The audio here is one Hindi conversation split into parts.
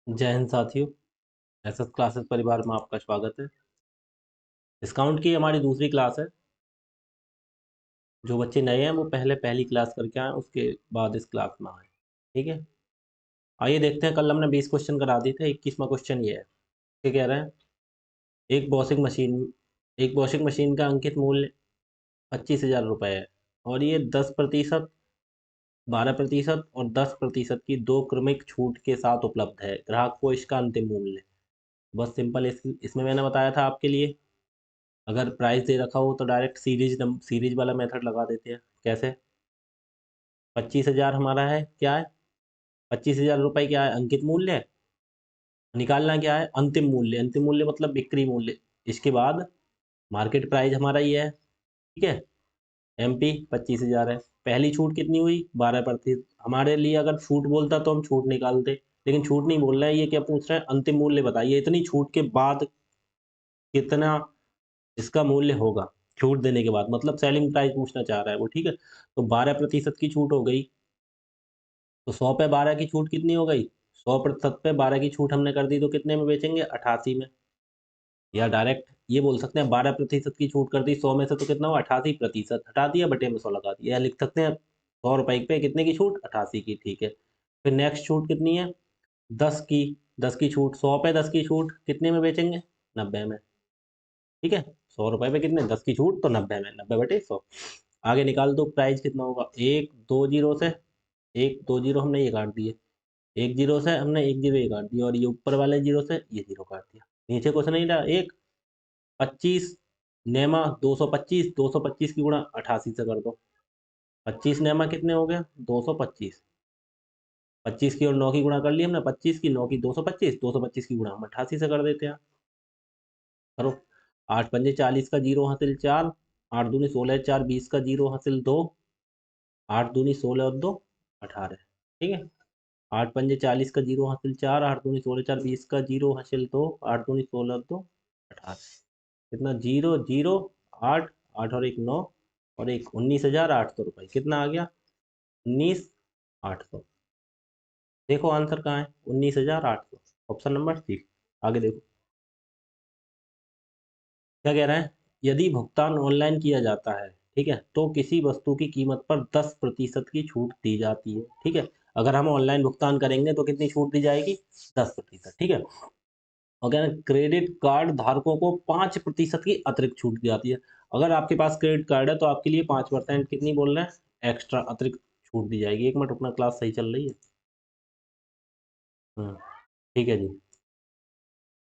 जय हिंद साथियों। एसएस क्लासेस परिवार में आपका स्वागत है। डिस्काउंट की हमारी दूसरी क्लास है। जो बच्चे नए हैं वो पहले पहली क्लास करके आए, उसके बाद इस क्लास में आए। ठीक है, आइए देखते हैं। कल हमने 20 क्वेश्चन करा दिए थे। 21वां क्वेश्चन ये है। क्या कह रहे हैं? एक वॉशिंग मशीन एक वॉशिंग मशीन का अंकित मूल्य 25,000 रुपये है और ये 10%, 12% और 10% की दो क्रमिक छूट के साथ उपलब्ध है। ग्राहक को इसका अंतिम मूल्य, बस सिंपल। इसमें मैंने बताया था आपके लिए, अगर प्राइस दे रखा हो तो डायरेक्ट सीरीज वाला मेथड लगा देते हैं। कैसे? 25,000 हमारा है, क्या है? 25,000 रुपये क्या है? अंकित मूल्य है। निकालना क्या है? अंतिम मूल्य। अंतिम मूल्य मतलब बिक्री मूल्य। इसके बाद मार्केट प्राइस हमारा ये है। ठीक है, एमपी 25,000 है। पहली छूट कितनी हुई? 12%। हमारे लिए अगर छूट बोलता तो हम छूट निकालते, लेकिन छूट नहीं बोल रहा है। ये क्या पूछ रहा है? अंतिम मूल्य बताइए, इतनी छूट के बाद कितना इसका मूल्य होगा। छूट देने के बाद मतलब सेलिंग प्राइस पूछना चाह रहा है वो। ठीक है, तो 12% की छूट हो गई, तो 100 पे 12 की छूट कितनी हो गई? 100% पे 12 की छूट हमने कर दी तो कितने में बेचेंगे? 88 में। या डायरेक्ट ये बोल सकते हैं 12% की छूट कर दी 100 में से, तो कितना हुआ? 88%। हटा दिया, बटे में 100 लगा दिया। या लिख सकते हैं 100 रुपए पे कितने की छूट? 88 की। ठीक है, फिर नेक्स्ट छूट कितनी है? 10 की। 10 की छूट, 100 पे 10 की छूट कितने में बेचेंगे? 90 में। ठीक है, 100 रुपए पे कितने? 10 की छूट, तो 90 में। 90 बटे 100। आगे निकाल दो प्राइस कितना होगा। एक दो जीरो से, एक दो जीरो हमने ये काट दिए, एक जीरो से हमने एक जीरो ये काट दिया, और ये ऊपर वाले जीरो से ये जीरो काट दिया। नीचे कुछ नहीं रहा। एक 25 नेमा 225, 225 की गुणा 88 से कर दो। 25 नेमा कितने हो गया? 225। 25 की और 9 की गुणा कर ली हमने। 25 की 9 की 225, 225 की गुणा हम 88 से कर देते हैं। करो। 8 पंजे 40 का जीरो हासिल 4, 8 दूनी 16, 4 20 का जीरो हासिल 2, 8 दूनी 16 और 2 18। ठीक है, 8 पंजे 40 का जीरो हासिल 4, 8 दूनी 16, 4 20 का जीरो हासिल 2, 8 दूनी 16 और 2 18। कितना? जीरो जीरो 8, 8 और एक 9, और एक 19,800 रुपये। कितना आ गया? 19,800। देखो आंसर कहाँ है? 19,800, ऑप्शन नंबर सी। आगे देखो क्या कह रहा है। यदि भुगतान ऑनलाइन किया जाता है, ठीक है, तो किसी वस्तु की कीमत पर 10% की छूट दी जाती है। ठीक है, अगर हम ऑनलाइन भुगतान करेंगे तो कितनी छूट दी जाएगी? 10%। ठीक है, और कह रहे हैं क्रेडिट कार्ड धारकों को 5% की अतिरिक्त छूट दी जाती है। अगर आपके पास क्रेडिट कार्ड है तो आपके लिए 5% कितनी बोल रहे हैं? एक्स्ट्रा अतिरिक्त छूट दी जाएगी। एक मिनट रुकना, क्लास सही चल रही है। हम्म, ठीक है जी।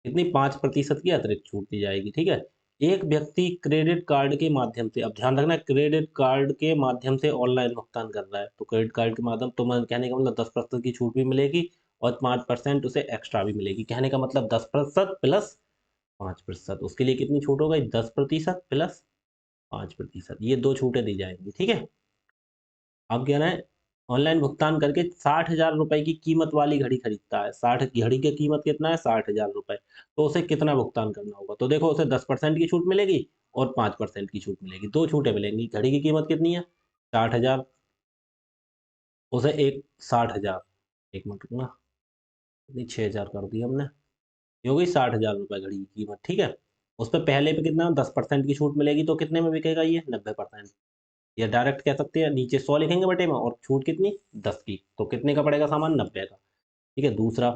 कितनी? 5% की अतिरिक्त छूट दी जाएगी। ठीक है, एक व्यक्ति क्रेडिट कार्ड के माध्यम से, अब ध्यान रखना, क्रेडिट कार्ड के माध्यम से ऑनलाइन भुगतान कर रहा है, तो क्रेडिट कार्ड के माध्यम, तो मैं कहने का मतलब 10% की छूट भी मिलेगी और 5% उसे एक्स्ट्रा भी मिलेगी। कहने का मतलब 10% प्लस 5%। उसके लिए कितनी छूट हो गई? 10% प्लस 5%। ये दो छूटें दी जाएंगी। ठीक है, अब कह रहे हैं ऑनलाइन भुगतान करके 60,000 रुपए की कीमत वाली घड़ी खरीदता है। 60 घड़ी की कीमत कितना है? 60,000 रुपए। तो उसे कितना भुगतान करना होगा? तो देखो, उसे 10% की छूट मिलेगी और 5% की छूट मिलेगी। दो छूटें मिलेंगी। घड़ी की कीमत कितनी है? 60,000। उसे एक 60,000, एक मिनट रुकना, कितनी? 6,000 कर दिया हमने। ये हो गई 60,000 रुपए घड़ी की कीमत। ठीक है, उस पर पहले पे कितना? 10% की छूट मिलेगी, तो कितने में बिकेगा ये? 90%। या डायरेक्ट कह सकते हैं, नीचे 100 लिखेंगे बटे में, और छूट कितनी? 10 की, तो कितने का पड़ेगा सामान? 90 का। ठीक है, दूसरा,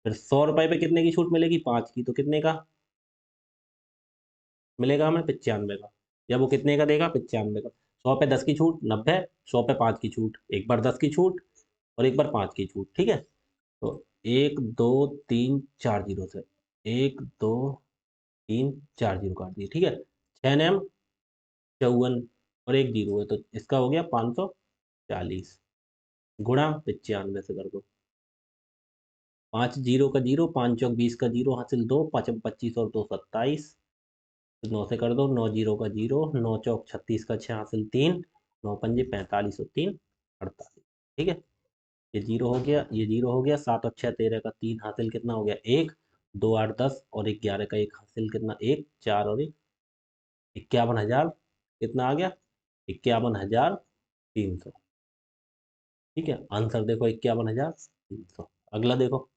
फिर 100 रुपए पे कितने की छूट मिलेगी? 5 की, तो कितने का मिलेगा हमें? 95 का। या वो कितने का देगा? 95 का। 100 पे 10 की छूट 90, 100 पे 5 की छूट, एक बार 10 की छूट और एक बार 5 की छूट। ठीक है, तो 1 2 3 4 जीरो से, 1 2 3 4 जीरो काट दिए। ठीक है, 6 नैम 54 और एक जीरो है, तो इसका हो गया 540 गुणा 95 से कर दो। 5 जीरो का जीरो, 5 चौक 20 का जीरो हासिल 2, 5 25 और 2 27, 9 से कर दो। 9 जीरो का जीरो, 9 चौक 36 का 6 हासिल 3, 9 पंजे 45 और 3 48। ठीक है, ये जीरो हो गया, ये जीरो हो गया। 7 और 6 13 का 3 हासिल कितना हो गया? 1, 2 8 10 और 11 का 1 हासिल कितना? 1 4 और 1 51,000। कितना आ गया? 51,300। ठीक है, आंसर देखो 51,300। अगला देखो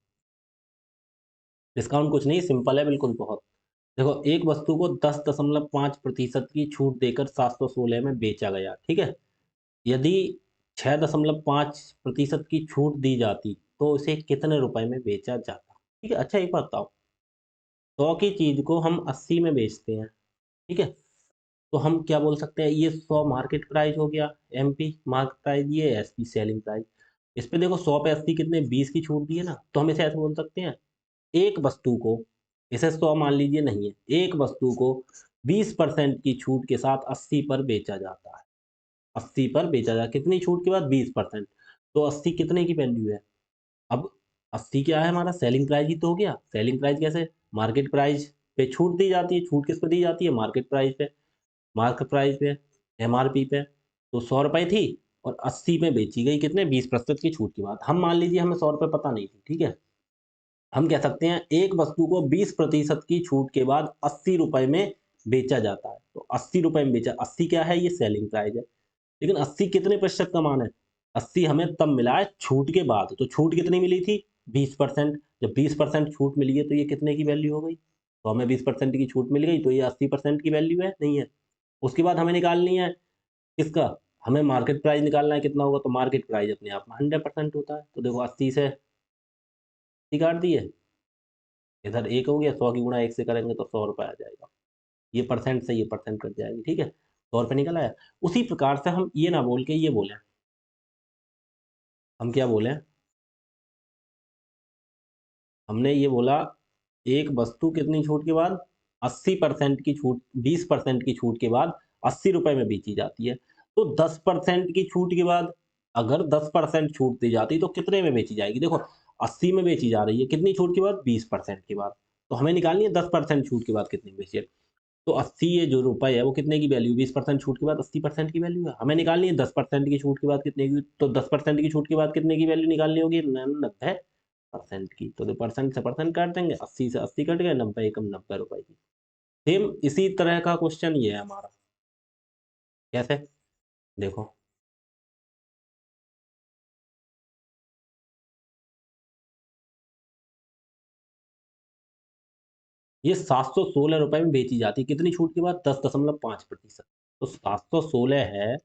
डिस्काउंट कुछ नहीं, सिंपल है बिल्कुल बहुत। देखो, एक वस्तु को 10.5% की छूट देकर 716 में बेचा गया, ठीक है। यदि 6.5% की छूट दी जाती तो इसे कितने रुपए में बेचा जाता? ठीक है। अच्छा, एक बात बताओ, 100 की चीज को हम 80 में बेचते हैं, ठीक है। तो हम क्या बोल सकते हैं, ये 100 मार्केट प्राइस हो गया, एमपी मार्केट प्राइस, ये एसपी सेलिंग प्राइस। इस पे देखो 100 पे 80 कितने, 20 की छूट दी है ना, तो हम इसे ऐसे बोल सकते हैं, एक वस्तु को, इसे 100 मान लीजिए नहीं है, एक वस्तु को 20% की छूट के साथ 80 पर बेचा जाता है। 80 पर बेचा जाता है, कितनी छूट के बाद, 20%। तो 80 कितने की वैल्यू है? अब 80 क्या है हमारा, सेलिंग प्राइस ही तो हो गया। सेलिंग प्राइस कैसे, मार्केट प्राइस पे छूट दी जाती है, छूट किस पे दी जाती है, मार्केट प्राइस पे। मार्केट प्राइस पे, एमआरपी पे। तो 100 रुपए थी और 80 में बेची गई, कितने, 20% की छूट की बात। हम मान लीजिए हमें 100 रुपए पता नहीं थी, ठीक है। हम कह सकते हैं एक वस्तु को 20% की छूट के बाद 80 रुपए में बेचा जाता है। तो 80 रुपए में बेचा, 80 क्या है, ये सेलिंग प्राइस है। लेकिन 80 कितने प्रतिशत का मान है, 80 हमें तब मिला है छूट के बाद। तो छूट कितनी मिली थी, 20%। जब 20% छूट मिली है तो ये कितने की वैल्यू हो गई, तो हमें 20% की छूट मिल गई, तो ये 80% की वैल्यू है, नहीं है। उसके बाद हमें निकालनी है किसका, हमें मार्केट प्राइस निकालना है कितना होगा, तो मार्केट प्राइस अपने आप में 100% होता है। तो देखो 80 से 80 काट दिए, इधर एक हो गया, 100 की गुणा एक से करेंगे तो 100 रुपये आ जाएगा। ये परसेंट से ये परसेंट कट जाएगी, ठीक है, 100 रुपये निकल आया। उसी प्रकार से हम ये ना बोल के ये बोले, हम क्या बोले, हमने ये बोला, एक वस्तु कितनी छूट के बाद, 80% की छूट, 20% की छूट के बाद 80 रुपए में बेची जाती है। तो 10% की छूट के बाद, अगर 10% छूट दी जाती तो कितने में बेची जाएगी, देखो 80 में बेची जा रही है, कितनी छूट के बाद, 20% के बाद। तो हमें निकालनी है 10% छूट के बाद कितनी में बेची है। तो 80 ये जो रुपए है वो कितने की वैल्यू, 20% छूट के बाद 80% की वैल्यू है। हमें निकालनी है 10% की छूट के बाद कितने की, तो 10% की छूट के बाद कितने की वैल्यू निकालनी होगी, 90% की। तो परसेंट से परसेंट काट देंगे, 80 से 80 कट गए, 90 एकम 90 रुपए की। सेम इसी तरह का क्वेश्चन ये है हमारा। कैसे, देखो, ये 716 रुपए में बेची जाती, कितनी छूट के बाद, 10.5%। तो 716 है,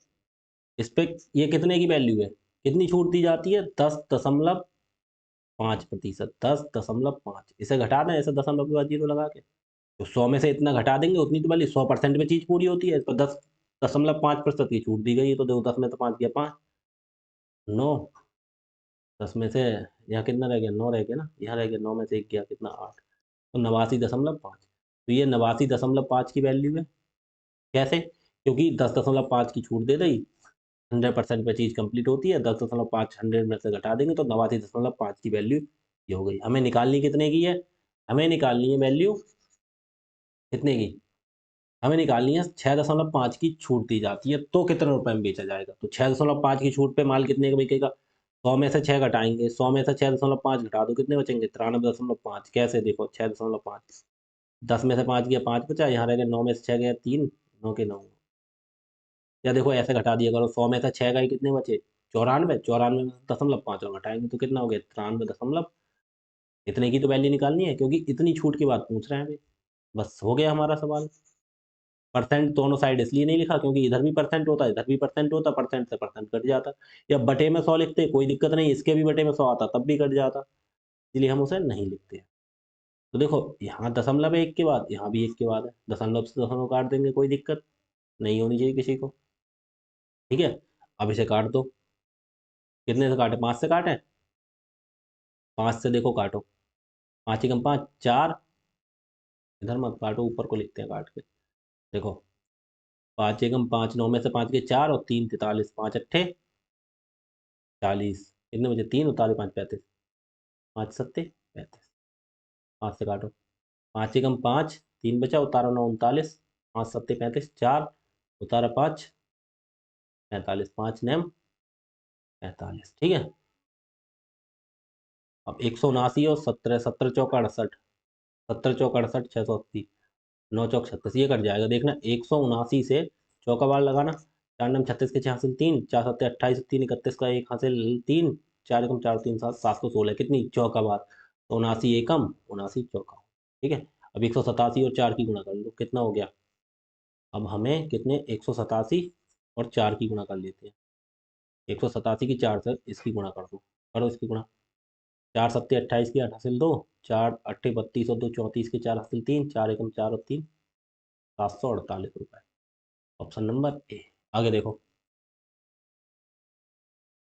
इस पे ये कितने की वैल्यू है, कितनी छूट दी जाती है, 10.5%, 10.5, इसे घटा दें ऐसे दशमलव के बाद जीरो लगा के। तो 100 में से इतना घटा देंगे, उतनी तो वैल्यू, 100% में चीज पूरी होती है, इस पर 10.5% की छूट दी गई है, तो देखो 10 में तो 5 गया 5, 9, 10 में से यहाँ कितना रह गया, 9 रह गया ना, यहाँ रह गया 9 में से एक गया, कितना, 8। तो 89.5। तो ये 89.5 की वैल्यू है। कैसे, क्योंकि 10.5 की छूट दे दी, 100% पे चीज कंप्लीट होती है, 10.5 100 में से घटा देंगे तो 89.5 की वैल्यू ये हो गई। हमें निकालनी कितने की है, हमें निकालनी है वैल्यू कितने की, हमें निकालनी है 6.5 की छूट दी जाती है तो कितने रुपए में बेचा जाएगा। तो 6.5 की छूट पे माल कितने का बिकेगा, 100 में से 6 घटाएंगे, 100 में से 6.5 घटा दो, कितने बचेंगे, 93.5। कैसे, देखो 6.5, 10 में से 5 गया 5 बचा, यहाँ रह गया 9 में से 6 गया 3, 9 के 9। या देखो ऐसे घटा दिया करो, 100 में से 6 गए, कितने बचे, 94, 94 में 0.5 और घटाएंगे तो कितना हो गया, 93 दशमलव। इतने की तो वैल्यू निकालनी है, क्योंकि इतनी छूट की बात पूछ रहे हैं अभी। बस हो गया हमारा सवाल। परसेंट दोनों साइड इसलिए नहीं लिखा क्योंकि इधर भी परसेंट होता, इधर भी परसेंट होता, परसेंट से परसेंट कट जाता। या बटे में 100 लिखते, कोई दिक्कत नहीं, इसके भी बटे में 100 आता तब भी कट जाता, इसलिए हम उसे नहीं लिखते। तो देखो यहाँ दशमलव है एक के बाद, यहाँ भी एक के बाद है, दशमलव से दशमलव काट देंगे, कोई दिक्कत नहीं होनी चाहिए किसी को, ठीक है। अब इसे काट दो, कितने से काटे, 5 से काटे, 5 से देखो काटो, 5 एकम 5 4, इधर मत काटो, ऊपर को लिखते हैं काट के। देखो 5 एकम 5, 9 में से 5 के 4 और 3 43, 5 अट्ठे 40, कितने बचे, 3 उतारे 5 35, 5 सत्ते 35, 5 से काटो, 5 एकम 5, 3 बचा, उतारा 9 39, 5 सत्ते 35, 4 उतारा 5 45, 5 नैम 45, ठीक है। अब 179 और 17, 17 चौका 68, 17 चौका 68, 680, 9 चौक 36, ये कट जाएगा, देखना 179 से चौका बार लगाना, 4 नम 36 के 6 हासिल 3, 4 सत्ते 28, 3 31 का 1 हासिल 3, 4 एकम 4 3 7, 716, कितनी चौका बार। तो 79 एकम 79 चौका। ठीक है। अब 187 और 4 की गुणा कर लो, कितना हो गया। अब हमें कितने 187 और 4 की गुणा कर लेते हैं। 187 की 4 से इसकी गुणा कर दो, करो इसकी गुणा। 4 सत्ते 28 की 8 हासिल 2, 4 अट्ठे 32 और 2 34 के 4 हासिल 3, 4 एकम 4 और 3 748 रुपये। Option number A. आगे देखो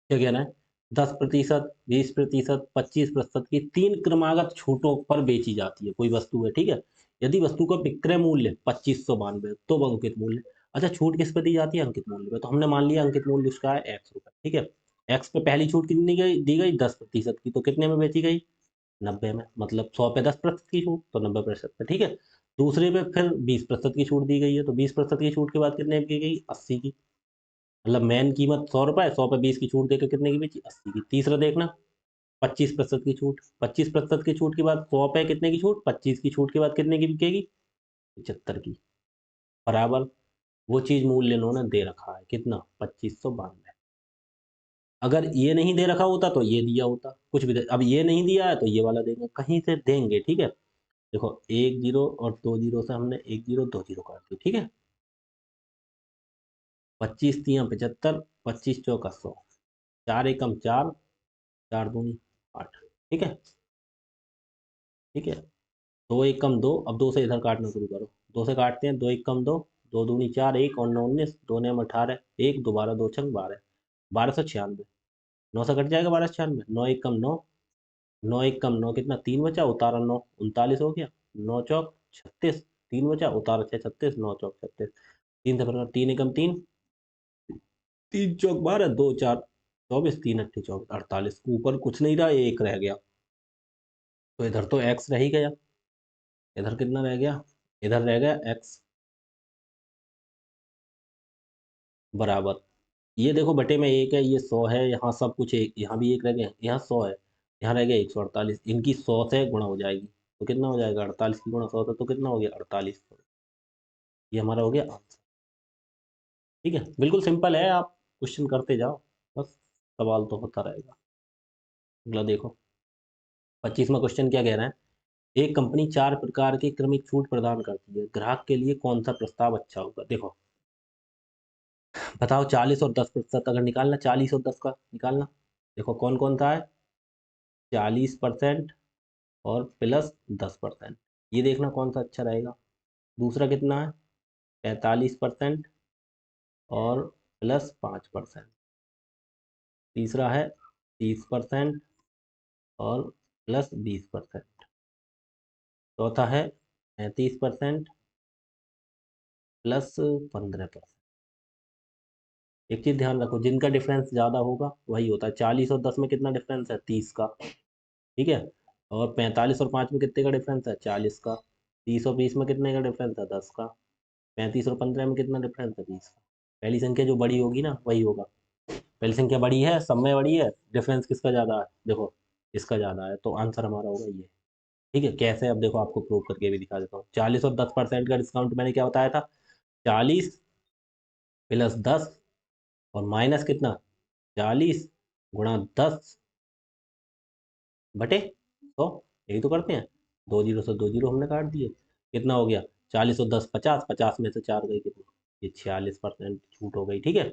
क्या कहना है। 10%, 20%, 25% की 3 क्रमागत छूटों पर बेची जाती है कोई वस्तु है। ठीक है। यदि वस्तु का विक्रय मूल्य 2592 तो वह अंकित मूल्य। अच्छा, छूट किस पे दी जाती है, अंकित मूल्य पे। तो हमने मान लिया अंकित मूल्य उसका है x रुपये। ठीक है। एक्स पे पहली छूट कितनी दी गई 10% की, तो कितने में बेची गई 90 में। मतलब 100 पे 10% की छूट तो 90% पे। ठीक है। दूसरे पे फिर 20% की छूट दी गई है, तो 20% की छूट के बाद कितने की गई 80 की। मतलब मेन कीमत 100 रुपए, 100 पे 20 की छूट देकर कितने की बेची 80 की। तीसरा देखना 25% की छूट, 25% की छूट के बाद 100 पे कितने की छूट 25 की छूट के बाद कितने की बिकेगी 75 की। बराबर वो चीज मूल्य इन्होंने दे रखा है कितना 2592। अगर ये नहीं दे रखा होता तो ये दिया होता कुछ भी अब ये नहीं दिया है तो ये वाला देंगे, कहीं से देंगे। ठीक है। देखो एक जीरो और दो जीरो से हमने एक जीरो दो जीरो काट दी। ठीक है। 25 3 75, 25 4 100, 4 एकम 4, 4 दूनी 8। ठीक है। ठीक है। दो एक कम दो, अब दो से इधर काटना शुरू करो। दो से काटते हैं, दो एक कम दो, दो दूनी चार, एक और नौ 19, दो नम 18, एक दोबारा दो छंग 12, 1296। 9 से कट जाएगा 1296, नौ एक कम नौ, नौ एक कम नौ कितना 3 बचा, उतारा 9 39 हो गया। 9 चौक 36, 3 बचा, उतारा 6 36, 9 चौक 36। 3 से फर्क 3 एकम 3, 3 चौक 12, 2 4 24, 3 अट्ठे 24 48। ऊपर कुछ नहीं रहा, एक रह गया। तो इधर तो एक्स रह ही गया। इधर कितना रह गया, इधर रह गया एक्स बराबर। ये देखो बटे में एक है, ये 100 है, यहाँ सब कुछ एक, यहाँ भी एक रह गया, यहाँ 100 है, यहाँ रह गया 148। इनकी 100 से गुणा हो जाएगी तो कितना हो जाएगा 48 की गुणा 100 से तो कितना हो गया 48। ये हमारा हो गया आंसर। ठीक है, बिल्कुल सिंपल है, आप क्वेश्चन करते जाओ, बस सवाल तो होता रहेगा। अगला देखो 25वां क्वेश्चन क्या कह रहा है। एक कंपनी 4 प्रकार की क्रमिक छूट प्रदान करती है, ग्राहक के लिए कौन सा प्रस्ताव अच्छा होगा। देखो बताओ 40 और 10% अगर निकालना, 40 और 10 का निकालना। देखो कौन कौन सा है 40% और +10%। ये देखना कौन सा अच्छा रहेगा। दूसरा कितना है 45% और +5%। तीसरा है 30% और +20%। चौथा है 35% +15%। एक चीज ध्यान रखो, जिनका डिफरेंस ज्यादा होगा वही होता है। 40 और 10 में कितना डिफरेंस है 30 का। ठीक है। और 45 और 5 में कितने का डिफरेंस है 40 का। 30 और 20 में कितने का डिफरेंस है 10 का। 35 और 15 में कितना डिफरेंस है 20 का। पहली संख्या जो बड़ी होगी ना वही होगा। पहली संख्या बड़ी है, सब में बड़ी है, डिफरेंस किसका ज़्यादा है देखो इसका ज़्यादा है, तो आंसर हमारा होगा ये। ठीक है। कैसे, अब देखो आपको प्रूव करके भी दिखा देता हूँ। 40 और 10% का डिस्काउंट मैंने क्या बताया था, 40 +10 और माइनस कितना 40 गुणा 10 बटे 100। यही तो करते हैं। दो जीरो से दो जीरो हमने काट दिए, कितना हो गया 40 और 10 50, 50 में से 4 गई कितनी, ये 46% छूट हो गई। ठीक है।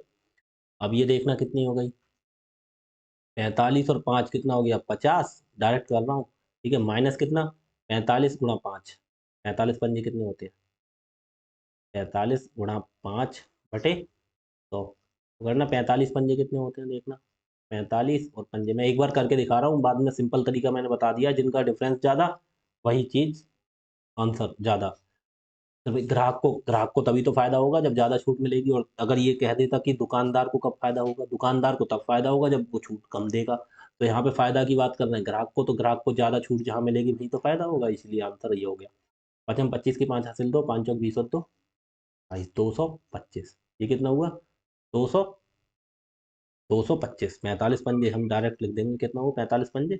अब ये देखना कितनी हो गई 45 और 5 कितना हो गया 50, डायरेक्ट कर रहा हूँ। ठीक है। माइनस कितना 45 गुणा 5, 45 पंजे कितने होते हैं 45 गुणा 5 बटे 100। करना 45 पंजे कितने होते हैं देखना, 45 और पंजे मैं एक बार करके दिखा रहा हूँ, बाद में सिंपल तरीका मैंने बता दिया। जिनका डिफरेंस ज़्यादा वही चीज़ आंसर ज़्यादा। तो भाई ग्राहक को तभी तो फायदा होगा जब ज्यादा छूट मिलेगी। और अगर ये कह देता कि दुकानदार को कब फायदा होगा, दुकानदार को तब फायदा होगा जब वो छूट कम देगा। तो यहाँ पे फायदा की बात कर रहे हैं ग्राहक को, तो ग्राहक को ज्यादा छूट जहाँ मिलेगी वही तो फायदा होगा, इसलिए आंसर ये हो गया। पचम 25 की 5 हासिल 2, 5 चौक 20 और 2 भाई 225। ये कितना हुआ 200, 225। 45 पंजे हम डायरेक्ट लिख देंगे, कितना हुआ 45 पंजे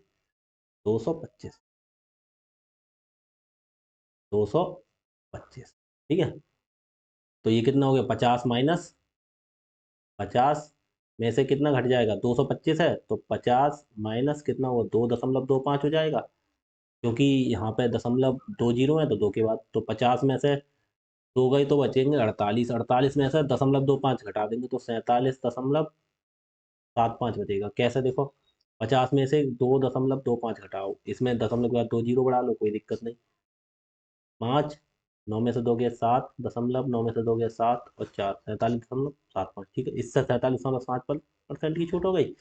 225, 225। ठीक है। तो ये कितना हो गया 50 माइनस 50 में से कितना घट जाएगा 225 है, तो 50 माइनस कितना हुआ 2.25 हो जाएगा। क्योंकि यहाँ पे दशमलव दो जीरो है तो दो के बाद, तो 50 में से दो गए तो बचेंगे 48, 48 में से दशमलव दो पाँच घटा देंगे तो 47.75 बचेगा। कैसे देखो, 50 में से 2.25 घटाओ, इसमें दशमलव के बाद दो जीरो बढ़ा लो, कोई दिक्कत नहीं। 5, 9 में से दो गया 7, दशमलव 9 में से दो गया 7 और 4, 47.75, ठीक है। इससे 47.5% की छूट हो गई,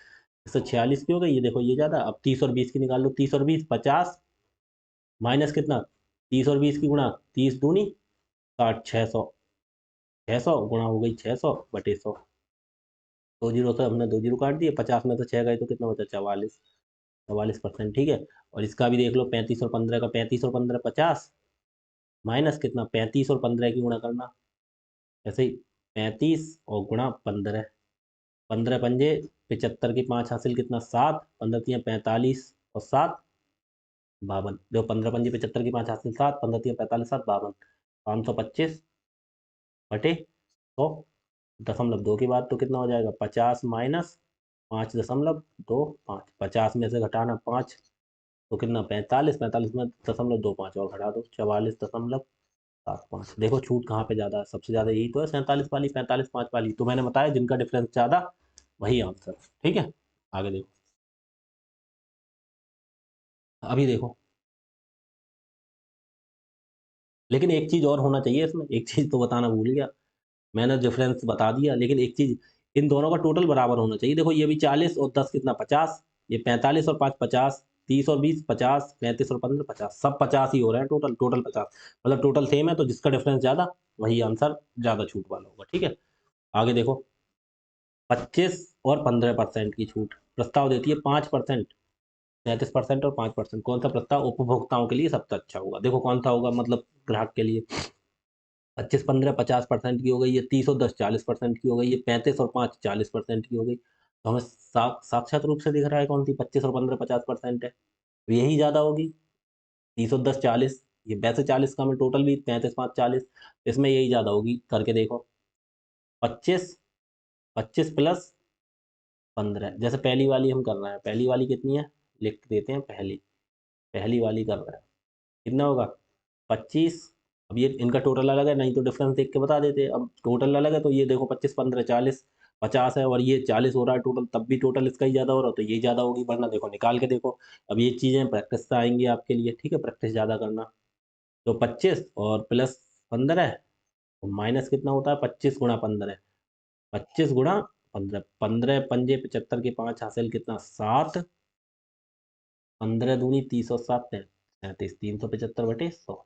इससे 46 की हो गई, ये देखो ये ज़्यादा। अब 30 और 20 की निकाल लो, 30 और 20 50, माइनस कितना, 30 और 20 की गुणा, 30 दूनी 60, 600, 600 गुणा हो गई 600 बटे 100। दो जीरो से हमने दो जीरो काट दिए, 50 में से 6 गए तो कितना बचा, 44, 44%, ठीक है। और इसका भी देख लो, 35 और 15 का, 35 और 15 50, माइनस कितना, 35 और 15 की गुणा करना, ऐसे ही 35 और गुणा 15, 15 पंजे 75 की 5 हासिल कितना 7, 15 तियाँ 45 और 7 52, जो 15 पंजे 75 की 5 हासिल 7, 15 तियाँ 45 7 52, 525 बटे 100, दशमलव दो की बात तो कितना हो जाएगा, 50 माइनस 5.25, 50 में से घटाना 5 तो कितना, 45, 45 में दशमलव दो पाँच और घटा दो, 44.75। देखो छूट कहाँ पे ज़्यादा है, सबसे ज़्यादा यही तो है 47 वाली, 45.5 वाली, तो मैंने बताया जिनका डिफरेंस ज़्यादा वही आंसर, ठीक है। आगे देखो, अभी देखो, लेकिन एक चीज़ और होना चाहिए इसमें, एक चीज़ तो बताना भूल गया, मैंने डिफरेंस बता दिया, लेकिन एक चीज़, इन दोनों का टोटल बराबर होना चाहिए। देखो ये भी 40 और 10 कितना 50, ये 45 और 5 50, 30 और 20 50, 35 और 15 50, सब 50 ही हो रहे हैं, टोटल टोटल 50, मतलब टोटल सेम है, तो जिसका डिफरेंस ज़्यादा वही आंसर ज़्यादा छूट वाला होगा, ठीक है। आगे देखो, 25 और 15% की छूट प्रस्ताव देती है 5%, 33% और 5%, कौन सा प्रस्ताव उपभोक्ताओं के लिए सबसे अच्छा होगा, देखो कौन सा होगा, मतलब ग्राहक के लिए। 25 15 50% की हो गई, ये 30 और 10 40% की हो गई, ये 35 और 5 40% की हो गई, तो हमें साक्षात रूप से दिख रहा है कौन सी 25 और 15 50% है, तो यही ज़्यादा होगी। 30 और 10 40, ये वैसे 40 का, हमें टोटल भी 35 5 40, इसमें यही ज़्यादा होगी, करके देखो। 25, 25 प्लस 15, जैसे पहली वाली हम कर रहे हैं, पहली वाली कितनी है, लिख देते हैं, पहली पहली वाली कर रहे हैं, कितना होगा 25। अब ये इनका टोटल अलग है, नहीं तो डिफरेंस देख के बता देते, अब टोटल अलग है तो ये देखो 25 15 40 50 है, और ये 40 हो रहा है टोटल, तब भी टोटल इसका ही ज़्यादा हो रहा है, तो ये ज़्यादा होगी, वरना देखो निकाल के देखो। अब ये चीज़ें प्रैक्टिस से आएंगी आपके लिए, ठीक है, प्रैक्टिस ज़्यादा करना। तो 25 और प्लस 15, माइनस कितना होता है 25 गुणा 15, 25 गुणा 15, 15 पंजे 75 के 5 हासिल कितना 7, 15 दूनी 30 और 7 37, 375 बटे 100,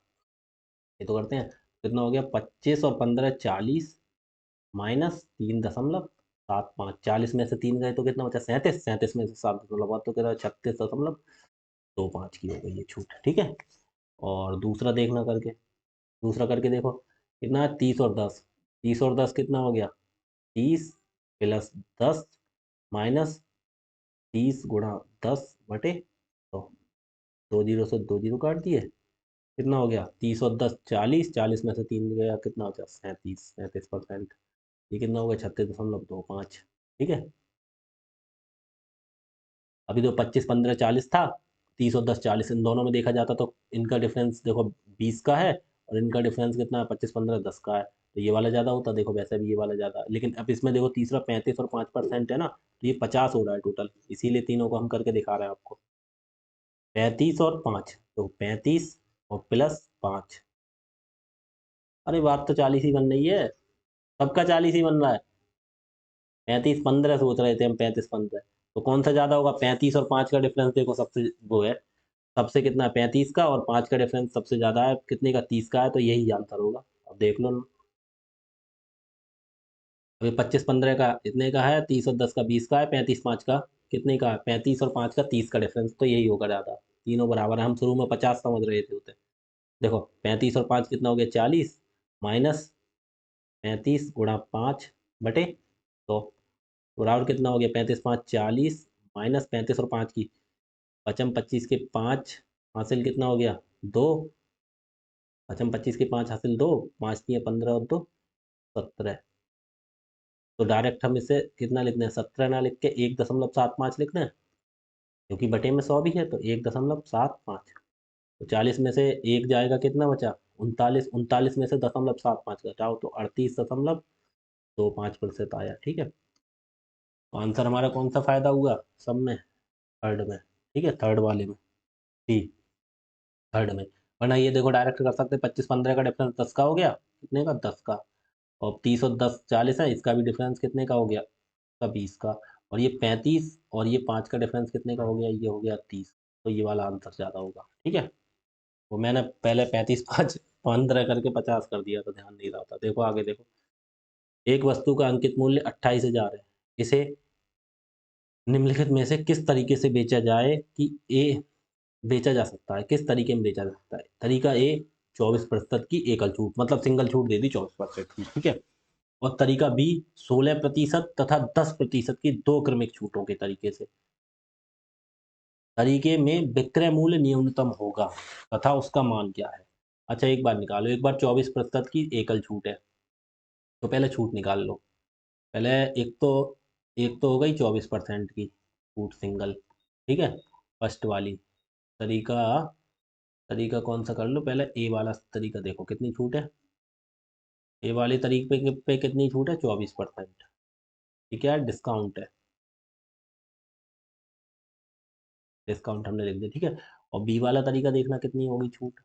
ये तो करते हैं, कितना हो गया 25 और 15 40, माइनस 3.75, 40 में से 3 गए तो कितना बचा 37, 37 में से 7.5 तो कितना 36.25 की हो गई ये छूट, ठीक है। और दूसरा देखना करके, दूसरा करके देखो, कितना है 30 और 10, 30 और 10 कितना हो गया 30 प्लस 10 माइनस 30 गुणा 10 बटे 100, दो जीरो से दो जीरो काट दिए, कितना हो गया 30 और 10 40, 40 में से 3 गया कितना बचा 37%, ये कितना हो गया 36.25, ठीक है। अभी तो 25 15 40 था, 30 और 10 40, इन दोनों में देखा जाता तो इनका डिफरेंस देखो 20 का है, और इनका डिफरेंस कितना है 25 15 10 का है, तो ये वाला ज़्यादा होता, देखो वैसे भी ये वाला ज़्यादा है। लेकिन अब इसमें देखो तीसरा 35 और 5% है ना, तो ये 50 हो रहा है टोटल, इसीलिए तीनों को हम करके दिखा रहे हैं आपको। 35 और 5, तो 35 और प्लस 5, अरे बात तो 40 ही बन रही है, सबका 40 ही बन रहा है। 35 15 सोच रहे थे हम, 35 15, तो कौन सा ज़्यादा होगा, 35 और 5 का डिफरेंस देखो सबसे वो है, सबसे कितना है 35 का, और 5 का डिफरेंस सबसे ज़्यादा है कितने का 30 का है, तो यही आंसर होगा। अब देख लो ना, अभी 25 15 का इतने का है, 30 और 10 का 20 का है, 35 5 का कितने का है, 35 और 5 का 30 का डिफरेंस, तो यही होगा ज़्यादा, तीनों बराबर है, हम शुरू में 50 समझ रहे थे होते। देखो 35 और 5 कितना हो गया 40, माइनस 35 गुणा 5 बटे 100, बराबर कितना हो गया 35 5 40, माइनस 35 और 5 की पचम 25 के 5 हासिल कितना हो गया 2, पचम 25 के 5 हासिल 2, 5 दिए 15 और 2 17, तो डायरेक्ट हम इसे कितना लिखते हैं 17 ना लिख के 1.75 लिखते हैं, क्योंकि बटे में 100 भी है, तो 1.75, तो 40 में से एक जाएगा, कितना बचा? 39। 39 में से 0.75 घटाओ तो 38.25% आया। ठीक है, तो आंसर हमारा कौन सा फायदा हुआ सब में? थर्ड में। ठीक है, थर्ड वाले में, सी, थर्ड में। वरना ये देखो डायरेक्ट कर सकते, 25-15 का डिफरेंस 10 का हो गया, कितने का? 10 का। और 30 और 10 40 है, इसका भी डिफरेंस कितने का हो गया? का 20 का। और ये 35 और ये 5 का डिफरेंस कितने का हो गया? ये हो गया 30। तो ये वाला आंसर ज़्यादा होगा। ठीक है, वो मैंने पहले 35 5 15 करके 50 कर दिया, तो ध्यान नहीं रहा था। देखो आगे देखो, एक वस्तु का अंकित मूल्य 28,000 है, इसे निम्नलिखित में से किस तरीके से बेचा जाए कि ए बेचा जा सकता है, किस तरीके में बेचा जा सकता है? तरीका ए, 24% की एकल छूट, मतलब सिंगल छूट दे दी 24% की। ठीक है, और तरीका बी, 16% तथा 10% की दो क्रमिक छूटों के तरीके से। तरीके में विक्रय मूल्य न्यूनतम होगा तथा उसका मान क्या है? अच्छा एक बार निकालो, एक बार 24% की एकल छूट है, तो पहले छूट निकाल लो। पहले एक तो हो गई 24% की छूट सिंगल। ठीक है, फर्स्ट वाली। तरीका तरीका कौन सा कर लो? पहले ए वाला तरीका देखो कितनी छूट है। ए वाले तरीके पे कितनी छूट है? 24%। ठीक है, डिस्काउंट है, डिस्काउंट हमने लिख दिया। ठीक है, और बी वाला तरीका देखना कितनी होगी छूट।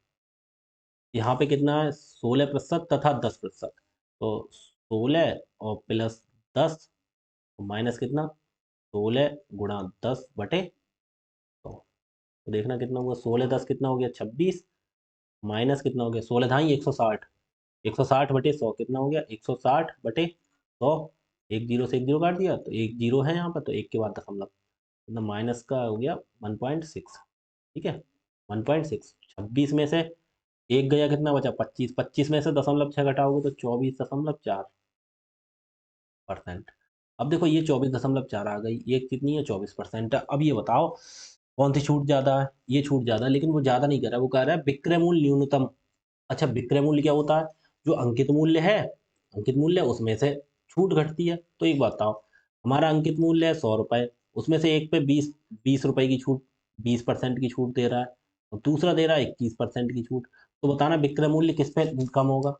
यहाँ पे कितना है? 16% तथा 10%। तो 16 और प्लस 10, तो माइनस कितना? 16 × 10/100। तो देखना कितना हुआ, 16 10 कितना हो गया? 26। माइनस कितना हो गया? 16 ढाई 160। 160/100 कितना हो गया? 160/100। एक जीरो से एक जीरो काट दिया, तो एक जीरो है यहाँ पर, तो एक के बाद दशमलव, मतलब माइनस का हो गया 1.6। ठीक है, 1.6। 26 में से एक गया, कितना बचा? 25। 25 में से 0.6 घटाओगे तो 24.4%। अब देखो ये 24.4 आ गई, ये कितनी है? 24% है। अब ये बताओ कौन सी छूट ज्यादा है? ये छूट ज्यादा है, लेकिन वो ज्यादा नहीं कर रहा है, वो कह रहा है विक्रय मूल्य न्यूनतम। अच्छा, विक्रय मूल्य क्या होता है? जो अंकित मूल्य है, अंकित मूल्य उसमें से छूट घटती है। तो एक बात बताओ, हमारा अंकित मूल्य है 100 रुपए, उसमें से एक पे 20 रुपए की छूट, 20% की छूट दे रहा है, और दूसरा दे रहा है 21% की छूट। तो बताना विक्रय मूल्य किस पे कम होगा?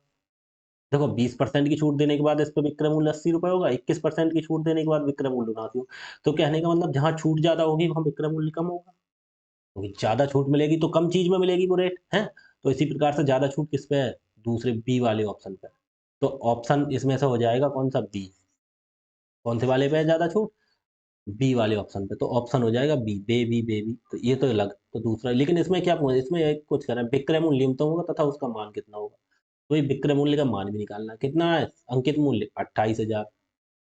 देखो 20% की छूट देने के बाद इस पे विक्रय मूल्य 80 रुपए होगा, 21% की छूट देने के बाद विक्रय मूल्य 79 होगा। तो कहने का मतलब जहाँ छूट ज्यादा होगी वहाँ विक्रय मूल्य कम होगा, क्योंकि ज्यादा छूट मिलेगी तो कम चीज में मिलेगी वो रेट है। तो इसी प्रकार से ज्यादा छूट किस पे है? दूसरे बी वाले ऑप्शन पे। तो ऑप्शन इसमें से हो जाएगा कौन सा? बी। कौन से वाले पे है ज्यादा छूट? बी वाले ऑप्शन पे। तो ऑप्शन हो जाएगा बी, बेबी बेबी। तो ये तो अलग, तो दूसरा, लेकिन इसमें क्या इसमें एक कुछ करें, विक्रय मूल्य न्यूनतम होगा तथा उसका मान कितना होगा। तो ये विक्रय मूल्य का मान भी निकालना है। कितना है अंकित मूल्य? 28,000।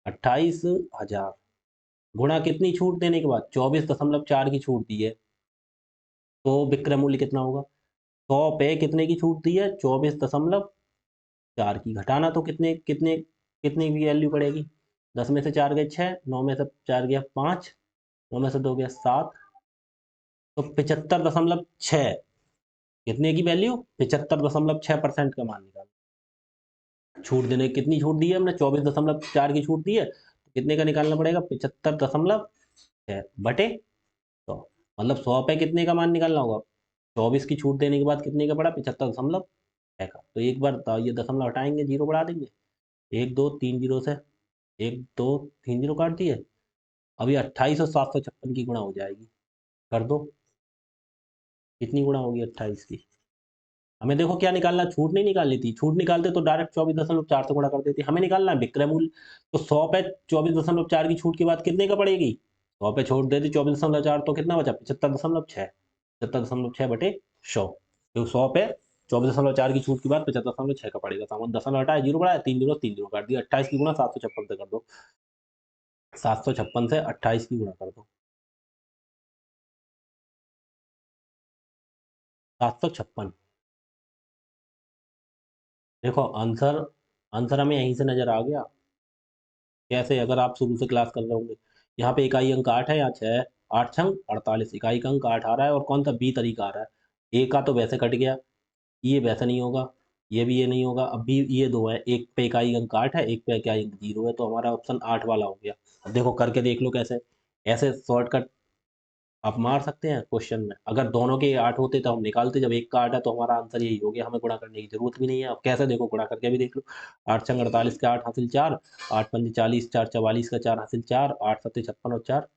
28,000 गुणा कितनी छूट देने के बाद? 24.4 की छूट दी है, तो विक्रय मूल्य कितना होगा? 100 पे कितने की छूट दी है? 24.4 की। घटाना तो कितने कितने कितने की वैल्यू पड़ेगी? 10 में से 4 गए 6, 9 में से 4 गया 5, 9 में से 2 गया 7, तो 75.6। कितने की वैल्यू? 75.6% का मान निकाल। छूट देने कितनी छूट दी है हमने? 24.4 की छूट दी है, तो कितने का निकालना पड़ेगा? 75.6/100। मतलब 100 पे कितने का मान निकालना होगा? 24 की छूट देने के बाद कितने का पड़ा? 75.6 का। तो एक बार बताओ, ये दशमलव हटाएंगे, जीरो बढ़ा देंगे, एक दो तीन जीरो से, एक दो तीन जीरो काट दिए। अभी 28 और 756 की गुणा हो जाएगी, कर दो। कितनी गुणा होगी 28 की? हमें देखो क्या निकालना, छूट नहीं निकालनी थी। छूट निकालते तो डायरेक्ट 24.4 से गुणा कर देती, हमें निकालना है विक्रय मूल्य। तो 100 पे 24.4 की छूट के बाद कितने का पड़ेगी? 100 पे छूट दे दी 24.4, तो कितना बचा? 75.6। 75.6/100। तो 100 पे 24.4 की छूट के बाद 75.6 का पड़ेगा। सामान दशमलव हटाया, जीरो बढ़ाया, तीन जीरो काट दिया। 28 की गुणा 756 से कर दो, 756 से 28 की गुणा कर दो, 756। देखो आंसर, आंसर हमें यहीं से नजर आ गया। कैसे? अगर आप शुरू से क्लास कर रहे होंगे, यहाँ पे इकाई अंक 8 है, यहाँ 6, 8 छंग 48, इकाई का अंक 8 आ रहा है, और कौन सा बी तरीका आ रहा है? ए का तो वैसे कट गया, ये वैसे नहीं होगा, ये भी ये नहीं होगा। अब भी ये दो है, एक पे इकाई अंक 8 है, एक पे इकाई अंक 0 है, तो हमारा ऑप्शन 8 वाला हो गया। अब देखो करके देख लो कैसे, ऐसे शॉर्टकट आप मार सकते हैं क्वेश्चन में। अगर दोनों के 8 होते तो हम निकालते, जब एक का 8 है तो हमारा आंसर यही हो गया, हमें गुणा करने की जरूरत भी नहीं है। अब कैसे देखो, गुणा करके भी देख लो। 8 छंग 48 के 8 हासिल 4, 8 पंजे 40, 4 44 का 4 हासिल 4, 8 सत्ते 56 और 4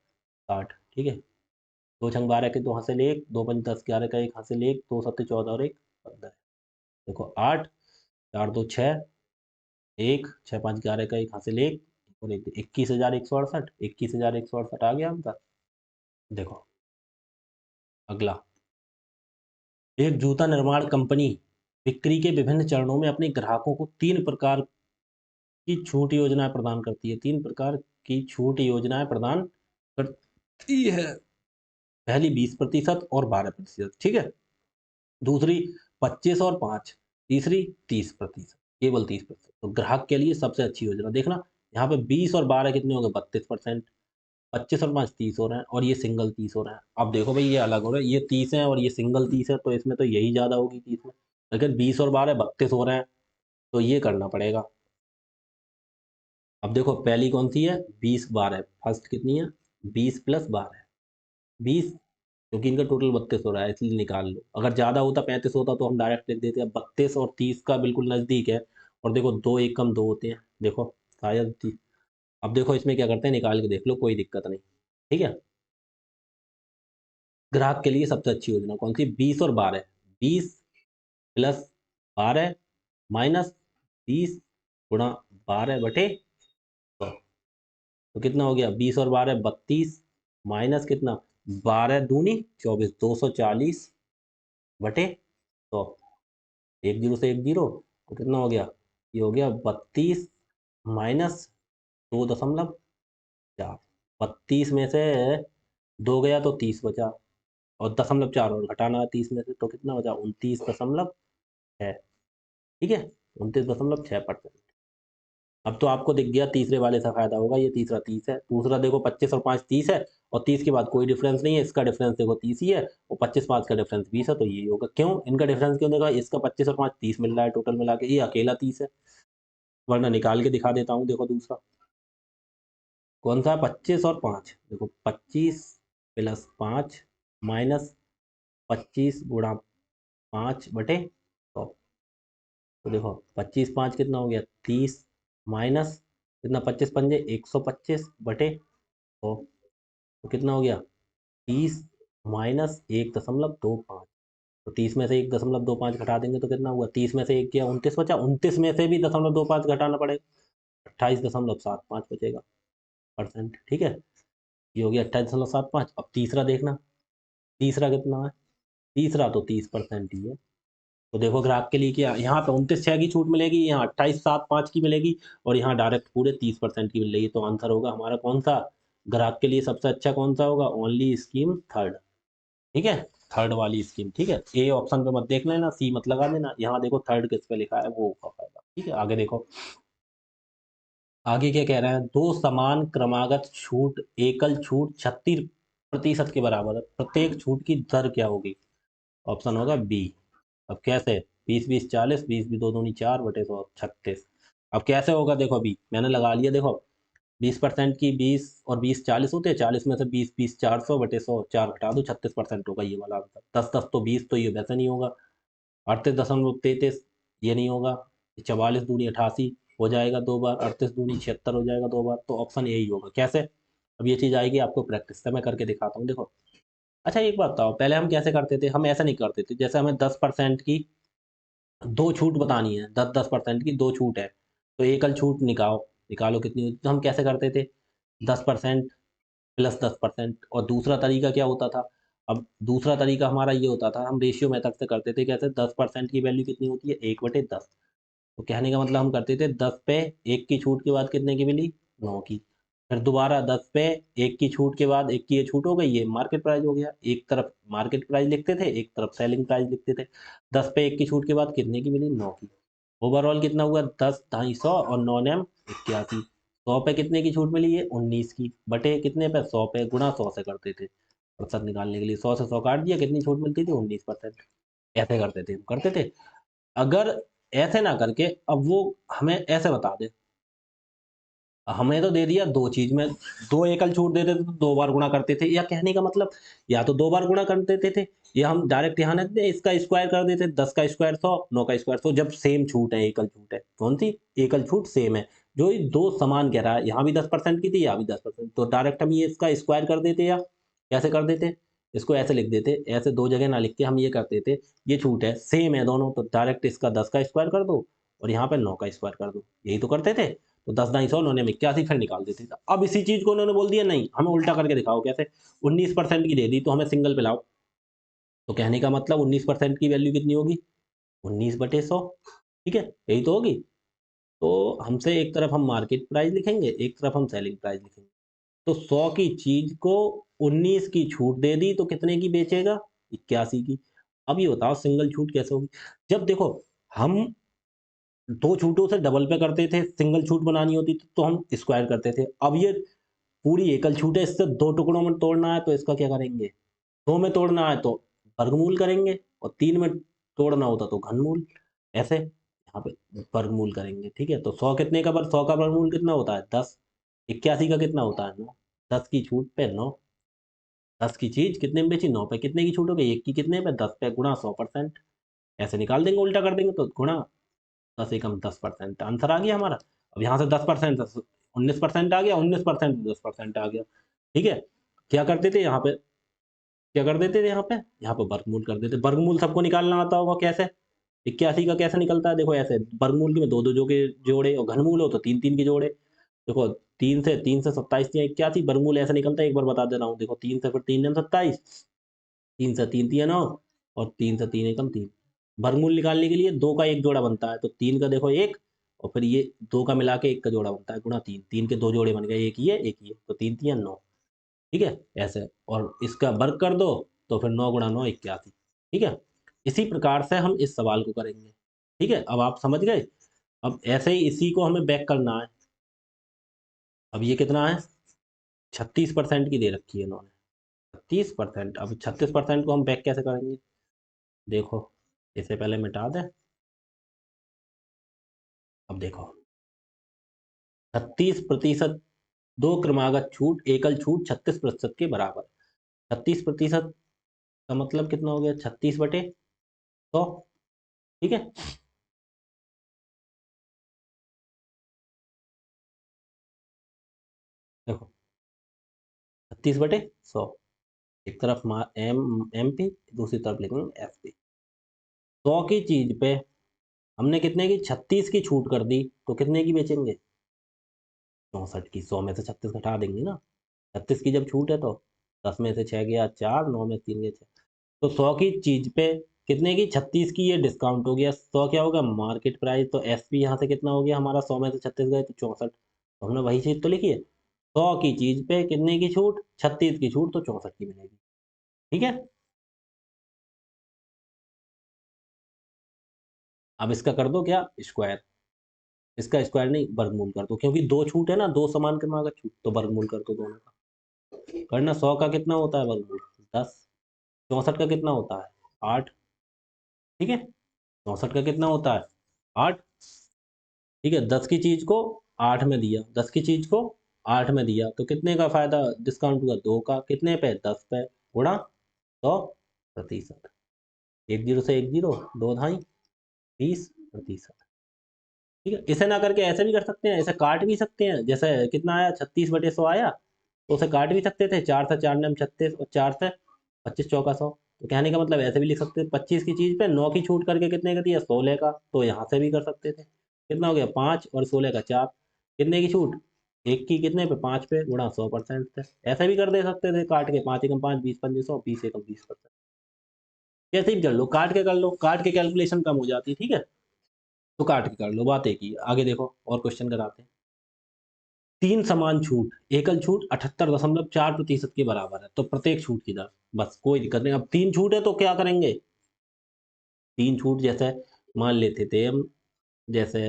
60। ठीक है, 2 छंग 12 के 2 हासिल 1, 2 पंजे 10 11 का 1 हासिल 1, 2 सत्ते 14 और 1 15। देखो 8, 4 2 6, 1 6 5 11 का 1 हासिल 1 और 1 21,168, 21,168 आ गया आंसर। देखो अगला, एक जूता निर्माण कंपनी बिक्री के विभिन्न चरणों में अपने ग्राहकों को 3 प्रकार की छूट योजनाएं प्रदान करती है। 3 प्रकार की छूट योजनाएं प्रदान करती है। पहली 20% और 12%, ठीक है। दूसरी 25 और 5, तीसरी 30%, केवल 30%। तो ग्राहक के लिए सबसे अच्छी योजना देखना, यहाँ पे 20 और 12 कितने हो गए, 32%, 25 और 5 30 हो रहे हैं, और ये सिंगल 30 हो रहे हैं। अब देखो भाई ये अलग हो रहा है, ये 30 है और ये सिंगल 30 है, तो इसमें तो यही ज्यादा होगी 30 में। लेकिन 20 और 12 32 हो रहे हैं, तो ये करना पड़ेगा। अब देखो पहली कौन सी है, 20 12, फर्स्ट कितनी है 20 प्लस 12, 20, क्योंकि इनका टोटल 32 हो रहा है इसलिए निकाल लो। अगर ज्यादा होता 35 होता तो हम डायरेक्ट लिख देते हैं। 32 और 30 का बिल्कुल नजदीक है, और देखो दो एक कम दो होते हैं, देखो शायद अब देखो इसमें क्या करते हैं, निकाल के देख लो, कोई दिक्कत नहीं। ठीक है, ग्राहक के लिए सबसे अच्छी योजना कौन सी, 20 और 12, 20 प्लस 12 माइनस 20 गुणा 12 बटे 100। तो कितना हो गया, 20 और 12 32, माइनस कितना 12 दूनी 24, 240 बटे 100। एक जीरो से एक जीरो, तो कितना हो गया, ये हो गया 32 माइनस 2.4। 32 में से 2 गया तो 30 बचा, और 0.4 और घटाना है 30 में से, तो कितना बचा 29.6। ठीक है, 29.6%। अब तो आपको दिख गया तीसरे वाले से फायदा होगा, ये तीसरा 30 है। दूसरा देखो 25 और 5 30 है, और 30 के बाद कोई डिफरेंस नहीं है, इसका डिफरेंस देखो 30 ही है, और 25 5 का डिफरेंस 20 है, तो ये होगा। क्यों इनका डिफरेंस क्यों देखा, इसका 25 और 5 30 मिल रहा है टोटल मिला के, ये अकेला 30 है। वरना निकाल के दिखा देता हूँ, देखो दूसरा कौन सा है, 25 और 5, देखो 25 प्लस 5 माइनस 25 गुणा 5 बटे 100। तो देखो 25 5 कितना हो गया 30, माइनस कितना 25 पंजे 125 बटे 100, तो कितना हो गया 30 माइनस 1.25। तो 30 में से 1.25 घटा देंगे तो कितना हुआ, 30 में से 1 किया 29 बचा, 29 में से भी 0.25 घटाना पड़ेगा, 28.75 बचेगा परसेंट। ठीक है, ये हो गया 28.75। अब तीसरा देखना, तीसरा कितना है, तीसरा तो 30% ही है। तो देखो ग्राहक के लिए क्या, यहाँ पे 29.6 की छूट मिलेगी, यहाँ 28.75 की मिलेगी, और यहाँ डायरेक्ट पूरे 30% की मिलेगी। तो आंसर होगा हमारा कौन सा, ग्राहक के लिए सबसे अच्छा कौन सा होगा, ओनली स्कीम थर्ड। ठीक है, थर्ड वाली स्कीम। ठीक है, ए ऑप्शन पे मत देख लेना, सी मत लगा देना, यहाँ देखो थर्ड किस पे लिखा है वो होगा फायदा। ठीक है, आगे देखो, आगे क्या कह रहा है, दो समान क्रमागत छूट एकल छूट 36% के बराबर है, प्रत्येक छूट की दर क्या होगी। ऑप्शन होगा बी। अब कैसे, 20 20 40, 20 भी दो दूनी 4 बटे 100 36। अब कैसे होगा, देखो अभी मैंने लगा लिया, देखो 20% की 20 और 20 40 होते हैं, 40 में से 20 20 400 बटे 100, 4 घटा दो 36% होगा ये वाला आंसर। 10 10 तो 20, तो ये वैसे नहीं होगा। 38.33 ये नहीं होगा। 44 दूनी 88 हो जाएगा 2 बार, 38 दूनी 76 हो जाएगा 2 बार, तो ऑप्शन यही होगा। कैसे, अब ये चीज आएगी आपको प्रैक्टिस से, मैं करके दिखाता हूँ, देखो। अच्छा एक बात बताओ, पहले हम कैसे करते थे, हम ऐसा नहीं करते थे, जैसे हमें 10% की दो छूट बतानी है, 10% की दो छूट है, तो एकल छूट निकालो, निकालो कितनी होती, तो हम कैसे करते थे, 10% प्लस 10%। और दूसरा तरीका क्या होता था, अब दूसरा तरीका हमारा ये होता था, हम रेशियो मेथड से करते थे। कैसे, 10% की वैल्यू कितनी होती है 1/10। तो कहने का मतलब हम करते थे 10 पे 1 की छूट के बाद कितने की मिली, 9 की। फिर दोबारा 10 पे 1 की छूट के बाद 1 की ये छूट हो गई, ये मार्केट प्राइस हो गया, एक तरफ मार्केट प्राइस लिखते थे, एक तरफ सेलिंग प्राइस लिखते थे। 10 पे 1 की छूट के बाद कितने की मिली, 9 की। ओवरऑल कितना हुआ, 10 250 और 9 नेम 81। 100 पे कितने की छूट मिली, ये 19 की, बटे कितने पे 100 पे, गुणा 100 से करते थे प्रतिशत निकालने के लिए। 100 से 100 काट दिया, कितनी छूट मिलती थी, 19%। ऐसे करते थे, करते थे। अगर ऐसे ना करके अब वो हमें ऐसे बता दे, हमें तो दे दिया दो चीज में, दो एकल छूट देते थे तो दो बार गुणा करते थे, या कहने का मतलब या तो दो बार गुणा कर देते थे, या हम डायरेक्ट यहाँ रख दे इसका स्क्वायर कर देते, 10 का स्क्वायर 100, 9 का स्क्वायर 100, जब सेम छूट है, एकल छूट है, कौन सी एकल छूट सेम है, जो ये दो समान कह रहा है, यहाँ भी 10% की थी, यहाँ भी 10%, तो डायरेक्ट हम ये इसका स्क्वायर कर देते, या कैसे कर देते, इसको ऐसे लिख देते, ऐसे दो जगह ना लिख के हम ये कर देते, ये छूट है सेम है दोनों, तो डायरेक्ट इसका 10 का स्क्वायर कर दो और यहाँ पे 9 का स्क्वायर कर दो, यही तो करते थे। तो 10 ढाई सौ, उन्होंने 81 फिर निकाल देते थे। अब इसी चीज को उन्होंने बोल दिया नहीं, हमें उल्टा करके दिखाओ कैसे, 19% की दे दी तो हमें सिंगल पे लाओ, तो कहने का मतलब 19% की वैल्यू कितनी होगी, 19/100, ठीक है, यही तो होगी। तो हमसे एक तरफ हम मार्केट प्राइस लिखेंगे, एक तरफ हम सेलिंग प्राइस लिखेंगे, तो 100 की चीज को 19 की छूट दे दी तो कितने की बेचेगा, 81 की। अब ये बताओ सिंगल छूट कैसे होगी, जब देखो हम दो छूटों से डबल पे करते थे, सिंगल छूट बनानी होती थी तो हम स्क्वायर करते थे, अब ये पूरी एकल छूट है, इससे दो टुकड़ों में तोड़ना है तो इसका क्या करेंगे, दो में तोड़ना है तो वर्गमूल करेंगे, और तीन में तोड़ना होता तो घनमूल, ऐसे यहाँ पे वर्गमूल करेंगे, ठीक है। तो 100 कितने का, 100 का वर्गमूल कितना होता है 10, 81 का कितना होता है 9, 10 की छूट पे 9, 10 की चीज कितने में बेची 9 पे, कितने की छूट हो गई, एक की कितने पे 10 पे, गुणा 100%, ऐसे निकाल देंगे, उल्टा कर देंगे तो गुणा 10 एकम 10%, आंसर आ गया हमारा। अब यहाँ से 10% 19% आ गया, 19% 10% आ गया, ठीक है। क्या करते थे यहाँ पे, क्या कर देते थे यहाँ पे वर्गमूल कर देते, वर्गमूल सबको निकालना आता होगा कैसे, 81 का कैसे निकलता है, देखो ऐसे वर्गमूल के में दो दो जो के जोड़े, और घनमूल हो तो तीन तीन के जोड़े, देखो तीन से 27 या 81, वर्गमूल ऐसे निकलता है, एक बार बता दे रहा हूँ, देखो तीन से फिर तीन 27, तीन से तीन तिया 9, और तीन से तीन एकम तीन, वर्गमूल निकालने के लिए दो का एक जोड़ा बनता है, तो तीन का देखो एक, और फिर ये दो का मिला के एक का जोड़ा बनता है, गुणा तीन, तीन के दो जोड़े बन गए, एक ये तो तीन तिया 9, ठीक है, ऐसे, और इसका वर्ग कर दो तो फिर 9 गुणा 9 81, ठीक है। इसी प्रकार से हम इस सवाल को करेंगे, ठीक है, अब आप समझ गए। अब ऐसे ही इसी को हमें बैक करना है, अब ये कितना है, 36% की दे रखी है इन्होंने, 36%, अब 36% को हम बैक कैसे करेंगे, देखो इसे पहले मिटा दें, अब देखो 36%, दो क्रमागत छूट एकल छूट 36% के बराबर, 36% का मतलब कितना हो गया, 36/100, ठीक है। देखो 36/100, एक तरफ एम एम पी, दूसरी तरफ लिखेंगे एफ पी, 100 की चीज पे हमने कितने की 36 की छूट कर दी, तो कितने की बेचेंगे, 64 की, 100 में से 36 घटा देंगे ना, 36 की जब छूट है तो 10 में से 6 गया 4, 9 में 3 गया 6, तो 100 की चीज पे कितने की 36 की, ये डिस्काउंट हो गया, 100 क्या होगा मार्केट प्राइस, तो एस पी यहाँ से कितना हो गया हमारा, 100 में से 36 गए तो 64, तो हमने वही चीज तो लिखी है, 100 की चीज पे कितने की छूट, 36 की छूट, तो 64 की मिलेगी, ठीक है। अब इसका कर दो क्या स्क्वायर, इसका स्क्वायर नहीं वर्गमूल कर दो, क्योंकि दो छूट है ना, दो समान क्रमागत छूट, तो वर्गमूल कर दो दोनों का, करना 100 का कितना होता है वर्गमूल 10, 64 का कितना होता है 8, ठीक है, 64 का कितना होता है 8, ठीक है, 10 की चीज को 8 में दिया, 10 की चीज को 8 में दिया, तो कितने का फायदा डिस्काउंट हुआ, दो का, कितने पे 10 पे, गुणा 100%, एक जीरो से एक जीरो, दो ढाई 20%, ठीक है। इसे ना करके ऐसे भी कर सकते हैं, इसे काट भी सकते हैं, जैसे कितना आया 36/100 आया, तो उसे काट भी सकते थे, 4 से 4 नम 36, और 4 से 25 चौका 100, तो कहने का मतलब ऐसे भी लिख सकते थे, 25 की चीज पे 9 की छूट करके कितने का दिया 16 का, तो यहाँ से भी कर सकते थे, कितना हो गया 5 और 16 का 4, कितने की छूट, एक की कितने पे 5 पे, गुणा 100% से, ऐसे भी कर दे सकते थे काट के, 5 एकम 5 20 पंजे 100, 20 एकम 20%, कैसे भी कर लो, काट के कर लो, काट के कैलकुलेशन कम हो जाती है, ठीक है, तो काट के कर लो, बात एक ही है। आगे देखो और क्वेश्चन कराते हैं, तीन समान छूट, एकल छूट 78.4% के बराबर है, तो प्रत्येक छूट की दर, बस कोई दिक्कत नहीं, अब तीन छूट है तो क्या करेंगे, तीन छूट जैसे मान लेते थे हम, जैसे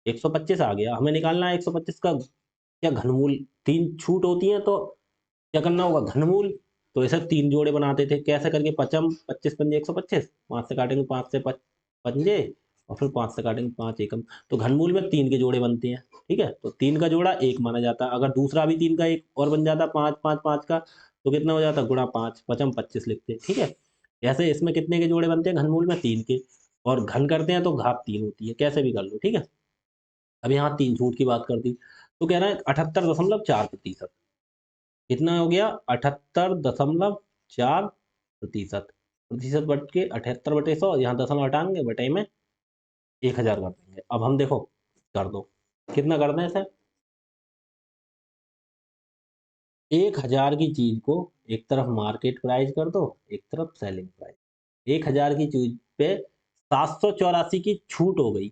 125 आ गया, हमें निकालना है 125 का क्या घनमूल, तीन छूट होती है तो क्या करना होगा घनमूल, तो ऐसे तीन जोड़े बनाते थे, कैसे करके, पचम 25 पंजे 125, 5 से काटेंगे 5 से पंजे, और फिर 5 से काटेंगे, 5 एकम। तो घनमूल में 3 के जोड़े बनते हैं, ठीक है? तो 3 का जोड़ा 1 माना जाता है। अगर दूसरा भी 3 का एक और बन जाता 5, 5, 5 का, तो कितना हो जाता? गुणा 5, पचम 25 लिखते हैं, ठीक है? ऐसे इसमें कितने के जोड़े बनते हैं घनमूल में? 3 के। और घन करते हैं तो घात 3 होती है, कैसे भी कर लो, ठीक है? अब यहाँ 3 छूट की बात कर दी, तो कह रहा है 78.4%। कितना हो गया? 78.4%। प्रतिशत बट के 78/100, यहाँ दशमलव हटाएंगे, बटे में 1000 कर देंगे। अब हम देखो कर दो, कितना कर दें इसे? 1000 की चीज को एक तरफ मार्केट प्राइस कर दो, एक तरफ सेलिंग प्राइस। 1000 की चीज पे 784 की छूट हो गई।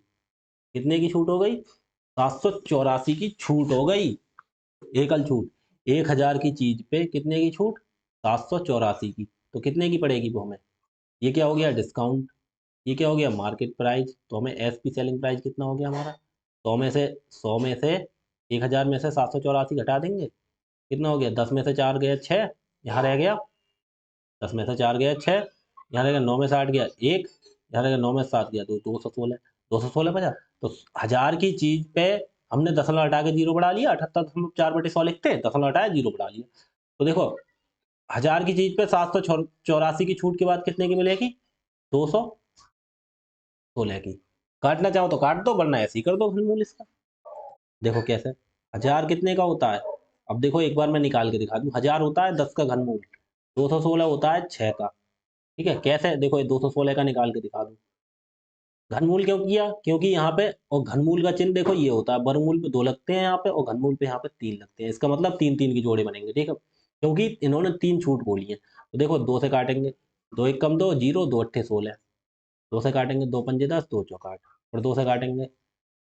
कितने की छूट हो गई? 784 की छूट हो गई, एकल छूट। 1000 की चीज पे कितने की छूट? 784 की। तो कितने की पड़ेगी वो हमें? ये क्या हो गया? डिस्काउंट। ये क्या हो गया? Market price. तो हमें एसपी सेलिंग प्राइस कितना हो गया हमारा? 100 में से 1000 में से 784 घटा देंगे, कितना हो गया? 10 में से 4 गया 6, यहाँ रह गया 10 में से 4 गया 6, यहाँ रह गया 9 में से 8 गया 1, यहाँ रह गया 9 में से 7 गया 2, 216। 216 बचा। तो 1000 की चीज पे हमने दशमलव हटा के जीरो बढ़ा लिया, 78.4/100 लिखते, दशमलव हटाया जीरो बढ़ा लिया। तो देखो 1000 की चीज पे 784 की छूट के बाद कितने की मिलेगी? 216 की। काटना चाहो तो काट दो, वरना ऐसे ही कर दो घनमूल इसका। देखो कैसे? 1000 कितने का होता है? अब देखो एक बार मैं निकाल के दिखा दूं। 1000 होता है 10 का घनमूल, 216 होता है 6 का, ठीक है? कैसे? देखो ये 216 का निकाल के दिखा दूं। घनमूल क्यों किया? क्योंकि यहाँ पे और घनमूल का चिन्ह देखो ये होता है, वर्गमूल पे 2 लगते हैं यहाँ पे, और घनमूल पे यहाँ पे 3 लगते हैं। इसका मतलब 3-3 की जोड़े बनेंगे, ठीक है? क्योंकि इन्होंने 3 छूट बोली है। तो देखो 2 से काटेंगे, 2 एक कम 2, 0, 2 अट्ठे 16। 2 से काटेंगे, 2 पंजे 10, 2 चौका 8। और 2 से काटेंगे,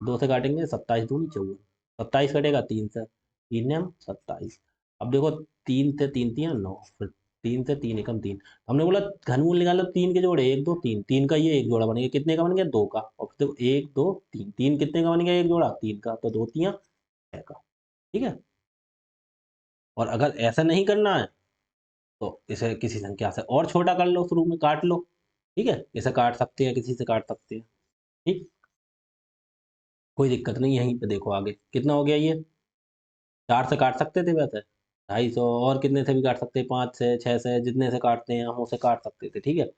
2 से काटेंगे 27 दूनी 54। 27 कटेगा 3 से, 3 ने हम 27। अब देखो 3 से 3 तियां 9, फिर 3 से 3 एकम 3। हमने बोला घनमूल निकालो 3 के जोड़े, 1 2 3, 3 का ये एक जोड़ा बनेगा, कितने का बन गया? 2 का। और फिर देखो 1 2 3, 3 कितने का बन गया? एक जोड़ा 3 का, तो 2 तियां 6 का, ठीक है? और अगर ऐसा नहीं करना है तो इसे किसी संख्या से और छोटा कर लो, शुरू में काट लो, ठीक है? इसे काट सकते हैं, किसी से काट सकते हैं, ठीक? कोई दिक्कत नहीं। यहीं पे देखो आगे कितना हो गया ये? 4 से काट सकते थे वैसे, 250, और कितने से भी काट सकते हैं, 5 से, 6 से, जितने से काटते हैं हम उसे काट सकते थे, ठीक है?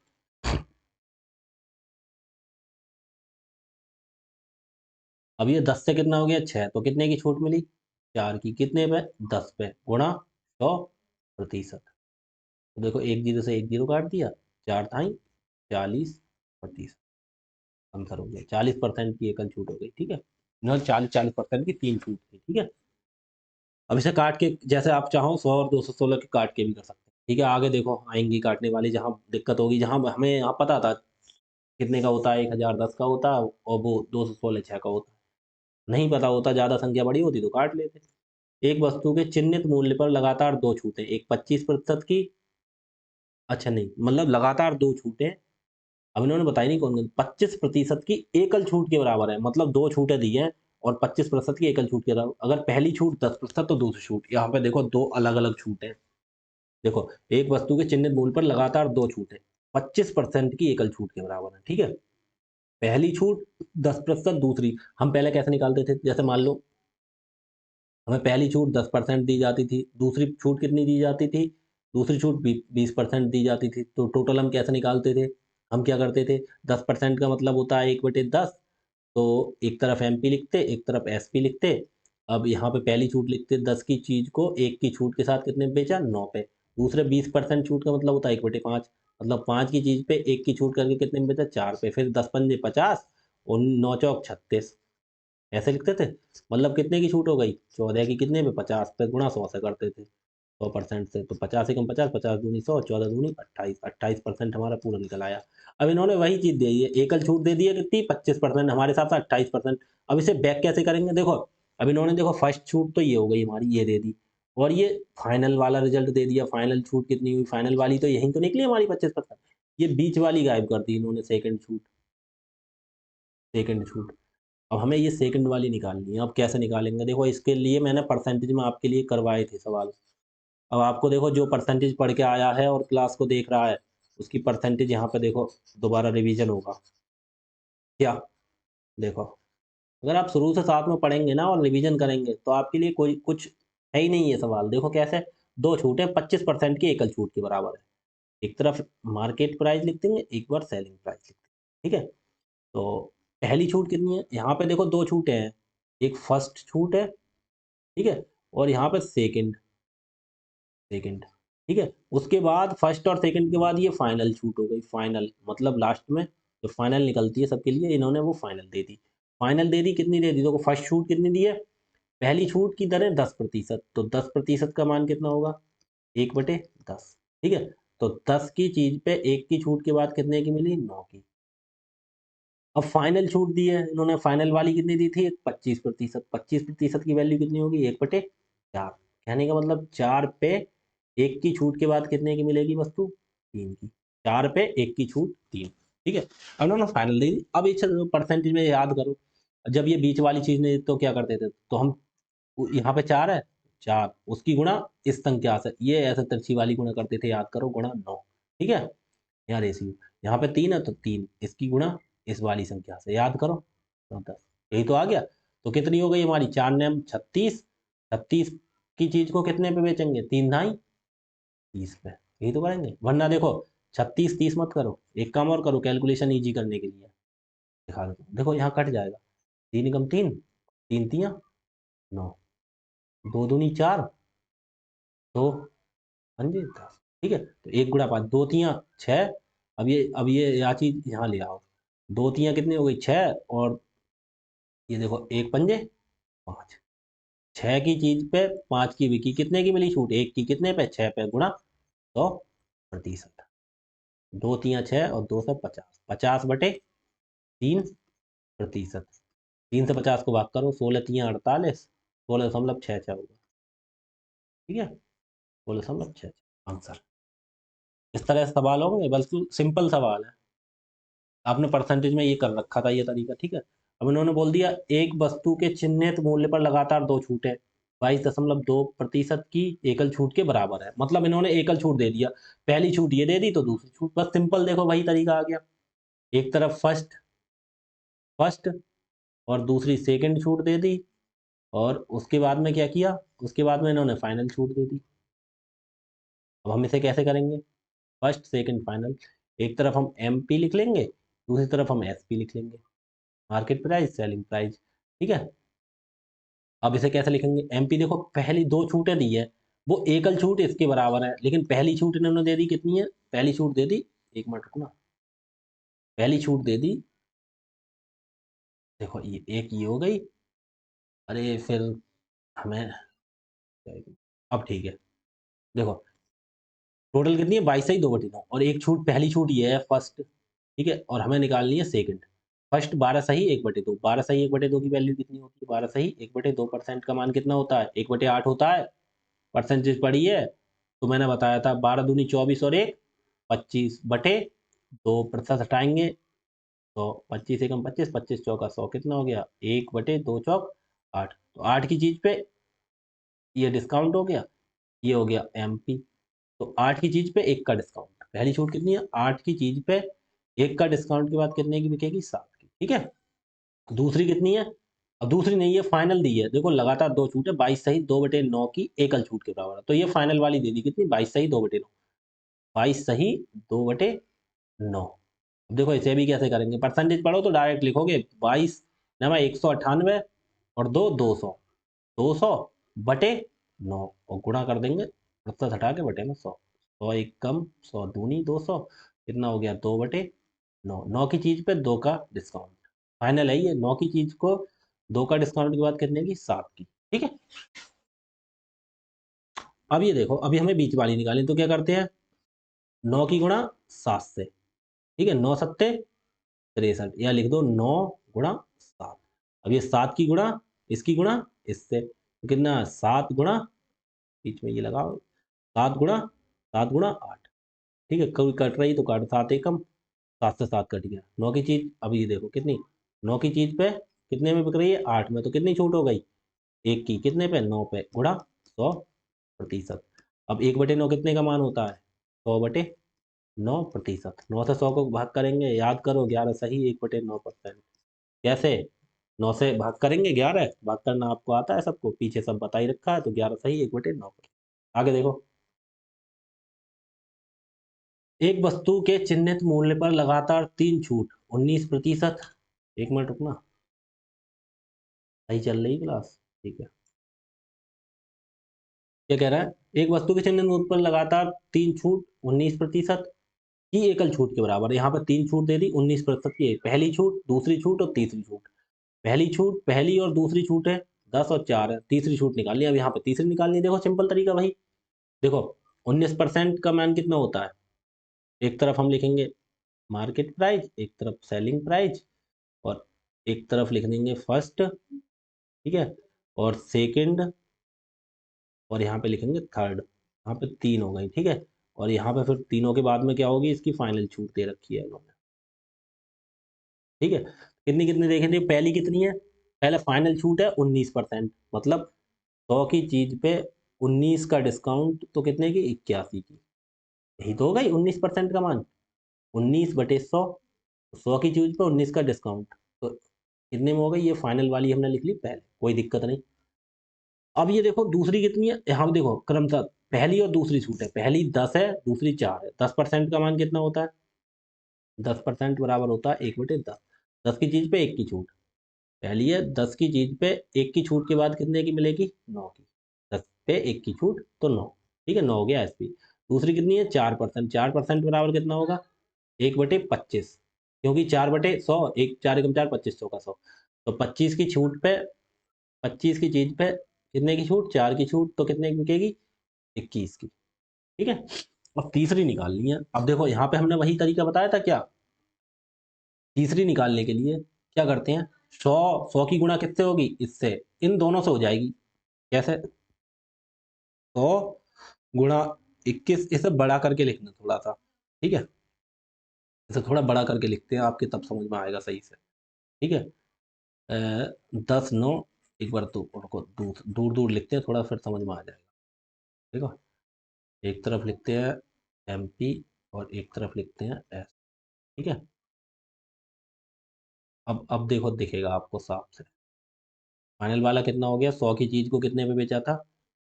अब ये 10 से कितना हो गया? 6, तो कितने की छूट मिली? 4 की। कितने पे? 10 पे, गुणा 100%। तो देखो एक जीरो से एक जीरो काट दिया, 4 थाई 40%। आंसर हो गया 40% की एकल छूट हो गई, ठीक है? न 40% की 3 छूट थी, ठीक है? अब इसे काट के जैसे आप चाहो 100 और 216 के काट के भी कर सकते हैं, ठीक है? आगे देखो आएंगी काटने वाली, जहाँ दिक्कत होगी, जहाँ हमें यहाँ पता था कितने का होता है, 1000 10 का होता है, और वो 216 6 का होता है। नहीं पता होता, ज़्यादा संख्या बड़ी होती तो काट लेते। एक वस्तु के चिन्हित मूल्य पर लगातार 2 छूटें, एक 25% की, अच्छा नहीं, मतलब लगातार 2 छूटें, अब इन्होंने बताई नहीं कौन-कौन, 25% की एकल छूट के बराबर है, मतलब 2 छूटें दी हैं और 25% की एकल छूट के बराबर। अगर पहली छूट 10% तो दूसरी छूट, यहाँ पे देखो 2 अलग-अलग छूटें। देखो, एक वस्तु के चिन्हित मूल्य पर लगातार 2 छूटें, 25% की एकल छूट के बराबर है, ठीक है? पहली छूट 10%, दूसरी हम पहले कैसे निकालते थे? जैसे मान लो हमें पहली छूट 10% दी जाती थी, दूसरी छूट कितनी दी जाती थी? दूसरी छूट 20% दी जाती थी। तो टोटल हम कैसे निकालते थे? हम क्या करते थे? 10% का मतलब होता है 1/10, तो एक तरफ एमपी लिखते, एक तरफ एसपी लिखते। अब यहाँ पे पहली छूट लिखते, 10 की चीज को 1 की छूट के साथ कितने पे बेचा? 9 पे। दूसरे 20% छूट का मतलब होता है 1/5, मतलब 5 की चीज पे 1 की छूट करके कितने में बेचा? 4 पे। फिर 10 पंजे 50 और 9 चौक 36, ऐसे लिखते थे। मतलब कितने की छूट हो गई? 14 की। कितने पे? 50 पे, गुणा 100 से करते थे, 100% से। तो 50 एकम 50, 50 दूनी 100, 14 दूनी 28, 28% हमारा पूरा निकल आया। अब इन्होंने वही चीज दी है, एकल छूट दे दी है कितनी? 25%, हमारे हिसाब से 28%। अब इसे बैक कैसे करेंगे? देखो अब इन्होंने देखो फर्स्ट छूट तो ये हो गई हमारी, ये दे दी, और ये फाइनल वाला रिजल्ट दे दिया। फाइनल छूट कितनी हुई? फाइनल वाली तो यहीं तो निकली हमारी 25%। ये बीच वाली गायब कर दी इन्होंने, सेकंड छूट। सेकंड छूट, अब हमें ये सेकंड वाली निकालनी है। अब कैसे निकालेंगे? देखो इसके लिए मैंने परसेंटेज में आपके लिए करवाए थे सवाल। अब आपको देखो जो परसेंटेज पढ़ के आया है और क्लास को देख रहा है, उसकी परसेंटेज यहाँ पे देखो दोबारा रिवीजन होगा क्या? देखो, अगर आप शुरू से साथ में पढ़ेंगे ना और रिवीजन करेंगे तो आपके लिए कोई कुछ है ही नहीं ये सवाल। देखो कैसे, दो छूट है 25% की एकल छूट के बराबर है। एक तरफ मार्केट प्राइस लिख देंगे, एक बार सेलिंग प्राइस लिख देंगे, ठीक है। तो पहली छूट कितनी है, यहाँ पे देखो दो छूटें हैं, एक फर्स्ट छूट है, ठीक है, और यहाँ पे सेकंड, सेकंड, ठीक है। उसके बाद फर्स्ट और सेकंड के बाद ये फाइनल छूट हो गई, फाइनल मतलब लास्ट में जो फाइनल निकलती है सबके लिए, इन्होंने वो फाइनल दे दी। फाइनल दे दी, कितनी दे दी, देखो फर्स्ट छूट कितनी दी है, पहली छूट की दर है 10%, तो 10% का मान कितना होगा, 1/10, ठीक है। तो 10 की चीज पे 1 की छूट के बाद कितने की मिली, 9 की। अब फाइनल छूट दी है इन्होंने, फाइनल वाली कितनी दी थी, 25%, 25% की वैल्यू कितनी होगी, 1/4। कहने का मतलब 4 पे 1 की छूट के बाद कितने की मिलेगी वस्तु, 3 की। 4 पे 1 की छूट 3, ठीक है। अब इन्होंने फाइनल दे दी, अब इस परसेंटेज में याद करो, जब ये बीच वाली चीज नहीं तो क्या करते थे, तो हम यहाँ पे 4 है, 4 उसकी गुणा इस संख्या से, ये ऐसे तिरछी वाली गुणा करते थे, याद करो, गुणा 9, ठीक है। यहाँ रेशियो, यहाँ पे 3 है तो 3 इसकी गुणा इस वाली संख्या से, याद करो, तो 10, यही तो आ गया। तो कितनी हो गई हमारी, 4 ने हम 36, 36 की चीज को कितने पे बेचेंगे, 3 ढाई 30 पे, यही तो करेंगे। वरना देखो 36 30 मत करो, एक काम और करो कैलकुलेशन इजी करने के लिए, दिखा दो, देखो यहाँ कट जाएगा, 3 एकम 3, 3 तियाँ 9, 2 दूनी 4, 2 पंजे 10, ठीक है। तो 1 गुणा 5, 2 तियाँ 6, अब ये या चीज यहाँ ले आओ, 2 तियाँ कितनी हो गई 6, और ये देखो 1 पंजे 5, 6 की चीज पे 5 की बिकी, कितने की मिली छूट, 1 की, कितने पे 6 पे, गुणा 100%, 2 तियाँ 6 और 2 से 50, 50/3%, 3 से 50 को भाग करो, 16 तियाँ 48, 16.66 होगा, ठीक है, 16.66 आंसर। इस तरह से सवाल होंगे, बिल्कुल सिंपल सवाल है, आपने परसेंटेज में ये कर रखा था ये तरीका, ठीक है। अब इन्होंने बोल दिया एक वस्तु के चिन्हित मूल्य पर लगातार दो छूटें 22.2% की एकल छूट के बराबर है, मतलब इन्होंने एकल छूट दे दिया, पहली छूट ये दे दी तो दूसरी छूट, बस सिंपल, देखो वही तरीका आ गया। एक तरफ फर्स्ट फर्स्ट और दूसरी सेकंड छूट दे दी, और उसके बाद में क्या किया, उसके बाद में इन्होंने फाइनल छूट दे दी। अब हम इसे कैसे करेंगे, फर्स्ट सेकंड फाइनल, एक तरफ हम एमपी लिख लेंगे, दूसरी तरफ हम एसपी लिख लेंगे, मार्केट प्राइस सेलिंग प्राइस, ठीक है। अब इसे कैसे लिखेंगे, एमपी, देखो पहली दो छूटें दी है, वो एकल छूट इसके बराबर है, लेकिन पहली छूट इन्होंने दे दी कितनी है, पहली छूट दे दी, एक मिनट रुकना, पहली छूट दे दी, देखो ये एक ये हो गई, अरे फिर हमें, अब ठीक है, देखो टोटल कितनी है 22/2, और एक छूट, पहली छूट ये है फर्स्ट, ठीक है, और हमें निकालनी है सेकंड। फर्स्ट 12 सही 1/2, 12 सही 1/2 की वैल्यू कितनी होती है, 12 सही 1/2% का मान कितना होता है, 1/8 होता है। परसेंटेज पढ़ी है तो मैंने बताया था, 12 दूनी 24 और 1 25/2 हटाएंगे, तो 25 एकम 25, 25 चौका 100, कितना हो गया, 1/2 चौक 8, तो 8 की चीज पे ये डिस्काउंट हो गया, ये हो गया एमपी। तो 8 की चीज पे 1 का डिस्काउंट, पहली छूट कितनी है, 8 की चीज पे 1 का डिस्काउंट के बाद कितने की बिकेगी, 7 की, ठीक है। दूसरी कितनी है, अब दूसरी नहीं है, फाइनल दी है, देखो लगातार दो छूट है, 22 सही 2/9 की एकल छूट के बराबर है, तो ये फाइनल वाली दे दी कितनी, 22 सही 2/9, 22 सही 2/9। अब देखो इसे भी कैसे करेंगे, परसेंटेज पढ़ो तो डायरेक्ट लिखोगे, 22 ना 198 और 200, 200/9, और गुणा कर देंगे, प्रतिशत हटा के बटे में 100, 100 एक कम 100 दूनी 200, कितना हो गया, 2/9, 9 की चीज पे 2 का डिस्काउंट, फाइनल है ये, 9 की चीज को 2 का डिस्काउंट के बाद कितने की, 7 की, ठीक है। अब ये देखो, अभी हमें बीच वाली निकालनी, तो क्या करते हैं, 9 की गुणा 7 से, ठीक है, 9 सत्ते 63, या लिख दो 9 गुणा 7। अब ये 7 की गुणा इसकी गुणा इससे, तो कितना, 7 गुणा, बीच में ये लगाओ, 7 गुणा 8, ठीक है, कोई कट रही तो काट, 7 एकम 7 से 7 कट गया, 9 की चीज, अब ये देखो कितनी, 9 की चीज पे कितने में बिक रही है, 8 में, तो कितनी छूट हो गई, 1 की, कितने पे, 9 पे, गुणा 100%। अब 1/9 कितने का मान होता है, 100/9%, 9 से 100 को भाग करेंगे, याद करो 11 सही 1/9%, कैसे? 9 से भाग करेंगे 11, भाग करना आपको आता है सबको, पीछे सब बता ही रखा है, तो 11 सही 1/9। आगे देखो, एक वस्तु के चिन्हित मूल्य पर लगातार 3 छूट 19%। एक मिनट रुकना, सही चल रही क्लास? ठीक है। क्या कह रहा है? एक वस्तु के चिन्हित मूल्य पर लगातार 3 छूट 19% की एकल छूट के बराबर। यहाँ पर 3 छूट दे दी 19% की, पहली छूट, दूसरी छूट और तीसरी छूट। पहली छूट, पहली और दूसरी छूट है 10 और 4 है, तीसरी छूट निकालनी है। अब यहाँ पे तीसरी निकालनी है, देखो सिंपल तरीका भाई। देखो 19% का मान कितना होता है? एक तरफ हम लिखेंगे मार्केट प्राइस, एक तरफ सेलिंग प्राइस, और एक तरफ लिख देंगे फर्स्ट, ठीक है, और सेकंड, और यहाँ पे लिखेंगे थर्ड। यहाँ पे 3 हो गई, ठीक है। और यहाँ पे फिर तीनों के बाद में क्या होगी? इसकी फाइनल छूट दे रखी है इन्होंने, ठीक है। कितनी कितनी देखेंगे? पहली कितनी है? पहले फाइनल छूट है 19%, मतलब 100 की चीज पे 19 का डिस्काउंट, तो कितने की? 81 की। यही तो हो गई 19% का मान, 19/100। 100 की चीज पे 19 का डिस्काउंट, तो कितने में हो गई? ये फाइनल वाली हमने लिख ली पहले, कोई दिक्कत नहीं। अब ये देखो दूसरी कितनी है, यहाँ पे देखो क्रमशः पहली और दूसरी छूट है। पहली 10 है, दूसरी 4 है। 10% का मान कितना होता है? 10% बराबर होता है 1/10। 10 की चीज पे 1 की छूट। पहली है 10 की चीज पे 1 की छूट के बाद कितने की मिलेगी? 9 की। 10 पे 1 की छूट तो 9, ठीक है, 9 हो गया एसपी। दूसरी कितनी है? 4%। 4% बराबर कितना होगा? 1/25, क्योंकि 4/100, एक 4 एकम 4, 2500 का 100। तो 25 की छूट पे, 25 की चीज पे कितने की छूट? 4 की छूट, तो कितने की बिकेगी? 21 की, ठीक है। अब तीसरी निकालनी है। अब देखो यहाँ पे हमने वही तरीका बताया था क्या? तीसरी निकालने के लिए क्या करते हैं? 100, 100 की गुणा किससे होगी? इससे, इन दोनों से हो जाएगी। कैसे? 100 गुणा 21, इसे बड़ा करके लिखना थोड़ा सा, ठीक है। इसे थोड़ा बड़ा करके लिखते हैं, आपके तब समझ में आएगा सही से, ठीक है। 10 9, एक बार तो उनको दूर दूर दूर लिखते हैं, थोड़ा फिर समझ में आ जाएगा, ठीक है। एक तरफ लिखते हैं MP, और एक तरफ लिखते हैं S, ठीक है। अब देखो दिखेगा आपको साफ से। फाइनल वाला कितना हो गया? 100 की चीज को कितने पे बेचा था?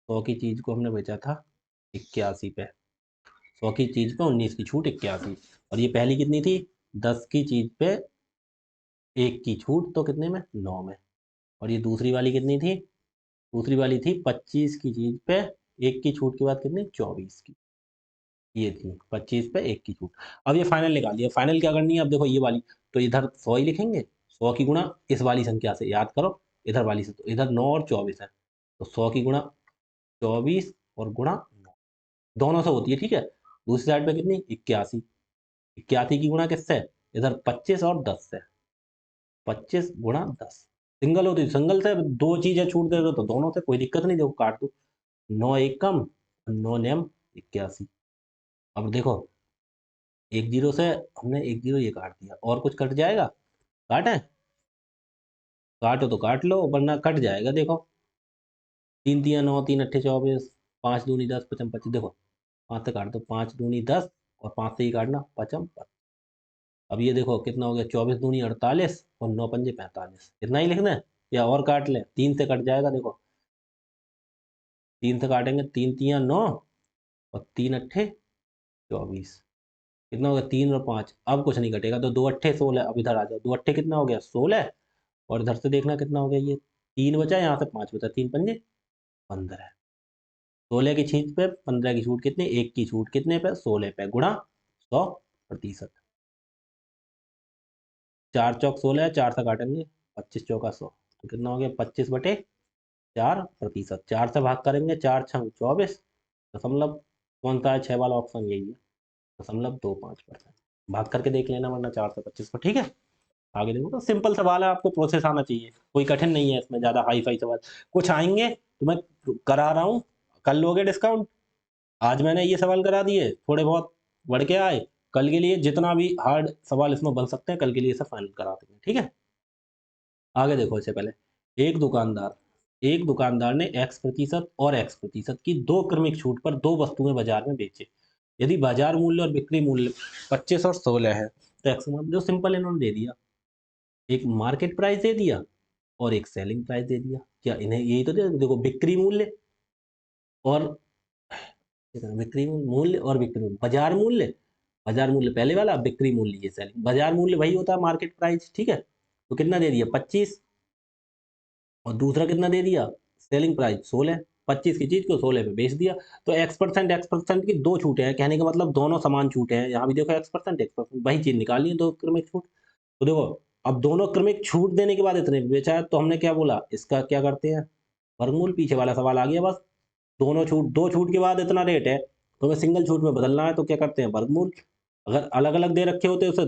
100 की चीज को हमने बेचा था 81 पे। 100 की चीज पे 19 की छूट 81। और ये पहली कितनी थी? 10 की चीज पे 1 की छूट, तो कितने में? 9 में। और ये दूसरी वाली कितनी थी? दूसरी वाली थी 25 की चीज पे 1 की छूट के बाद कितनी? 24 की। ये थी 25 पे 1 की छूट। अब ये फाइनल निकाल लिया। फाइनल क्या करनी है? अब देखो ये वाली, तो इधर 100 ही लिखेंगे। 100 की गुणा इस वाली संख्या से, याद करो इधर वाली से, तो इधर 9 और 24 है, तो 100 की गुणा 24 और गुणा 9, दोनों से होती है, ठीक है। दूसरी साइड पे कितनी? 81। 81 की गुणा किससे? इधर 25 और 10 से। 25 गुणा 10, सिंगल होती, सिंगल से दो चीजें छूट दे दो तो दोनों से कोई दिक्कत नहीं, देखो काट दो। 9 एक कम, 9 नेम 81। अब देखो एक जीरो से हमने एक जीरो ये काट दिया, और कुछ कट जाएगा? काटे? काटो तो काट लो, वरना कट जाएगा। देखो 3 3 9, 3 8 24, 5 दूनी 10, पचम 25। देखो 5 से काट दो, 5 दूनी 10, और 5 से ही काटना, पचम 25। अब ये देखो कितना हो गया? 24 दूनी 48, और 9 पंजे 45। इतना ही लिखना है या और काट लें? 3 से कट जाएगा, देखो 3 से काटेंगे, 3 3 9, और 3 8 24। कितना हो गया? 3 और 5। अब कुछ नहीं कटेगा, तो 2 8 16। अब इधर आ जाओ, 2 8 कितना हो गया? 16। और इधर से देखना कितना हो गया? ये 3 बचा, यहाँ से 5 बचा, 3 पंजे 15। 16 की छींच पे 15 की छूट कितनी? 1 की छूट कितने पे? 16 पे, गुणा 100%। 4 चौक 16 है, 4 से काटेंगे, 25 चौका 100, तो कितना हो गया? 25/4%। 4 से भाग करेंगे, 4 छंग 24, दशमलव कौन सा है? 6 वाला ऑप्शन यही है, 0.25%। भाग करके देख लेना, वरना 4 से 25 को, ठीक है। आगे देखो, तो सिंपल सवाल है, आपको प्रोसेस आना चाहिए, कोई कठिन नहीं है इसमें, ज्यादा हाई फाई सवाल कुछ आएंगे तो मैं करा रहा हूँ, कर लोगे डिस्काउंट। आज मैंने ये सवाल करा दिए, थोड़े बहुत बढ़ के आए, कल के लिए जितना भी हार्ड सवाल इसमें बन सकते हैं, कल के लिए सब फाइनल करा देंगे, ठीक है। आगे देखो, इससे पहले एक दुकानदार एक दुकानदार ने X% और X% की दो क्रमिक छूट पर दो वस्तुएं बाजार में बेचे। यदि बाजार मूल्य और बिक्री मूल्य 25 और 16 है, तो एक्स जो सिंपल इन्होंने दे दिया, एक मार्केट प्राइस दे दिया और एक सेलिंग प्राइस दे दिया। क्या इन्हें यही तो देखो, बिक्री मूल्य और बिक्री मूल्य और बिक्री मूल्य, बाजार मूल्य पहले वाला, बिक्री मूल्य ये सेलिंग। बाजार मूल्य वही होता है मार्केट प्राइस, ठीक है। तो कितना दे दिया 25, और दूसरा कितना दे दिया सेलिंग प्राइस 16। 25 की चीज को 16 पे बेच दिया। तो एक्स परसेंट की दो छूटे हैं, कहने का मतलब दोनों समान छूटे हैं। यहाँ भी देखो एक्स परसेंट वही चीज निकाली है, दो क्रमिक छूट। तो देखो, अब दोनों क्रमिक छूट देने के बाद इतने पे बेचा है, तो हमने क्या बोला, इसका क्या करते हैं वर्गमूल। पीछे वाला सवाल आ गया बस। दोनों छूट, दो छूट के बाद इतना रेट है, तो हमें सिंगल छूट में बदलना है, तो क्या करते हैं वर्गमूल। अगर अलग अलग दे रखे होते उसे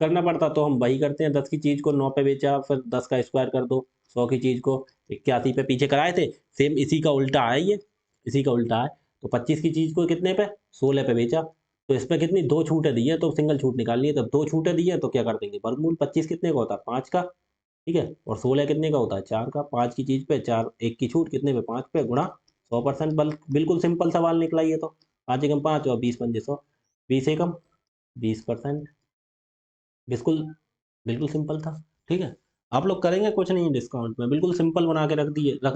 करना पड़ता, तो हम वही करते हैं, 10 की चीज को 9 पे बेचा, फिर 10 का स्क्वायर कर दो, 100 की चीज को 81 पे पीछे कराए थे। सेम इसी का उल्टा है ये, इसी का उल्टा है। तो 25 की चीज को कितने पे 16 पे बेचा, तो इसमें कितनी दो छूटें दी है, तो सिंगल छूट निकालनी है। तब दो छूटें दी है तो क्या कर देंगे वर्गमूल। 25 कितने का होता है 5 का, ठीक है, और 16 कितने का होता है 4 का। 5 की चीज पे 4, एक की छूट कितने पे 5 पे, गुणा 100%। बिल्कुल सिंपल सवाल निकला ये तो। 5 एकम 5 और 20 पंजे 100, 20 एकम 20%। बिल्कुल, बिल्कुल सिंपल था, ठीक है। आप लोग करेंगे कुछ नहीं डिस्काउंट में, बिल्कुल सिंपल बना के रख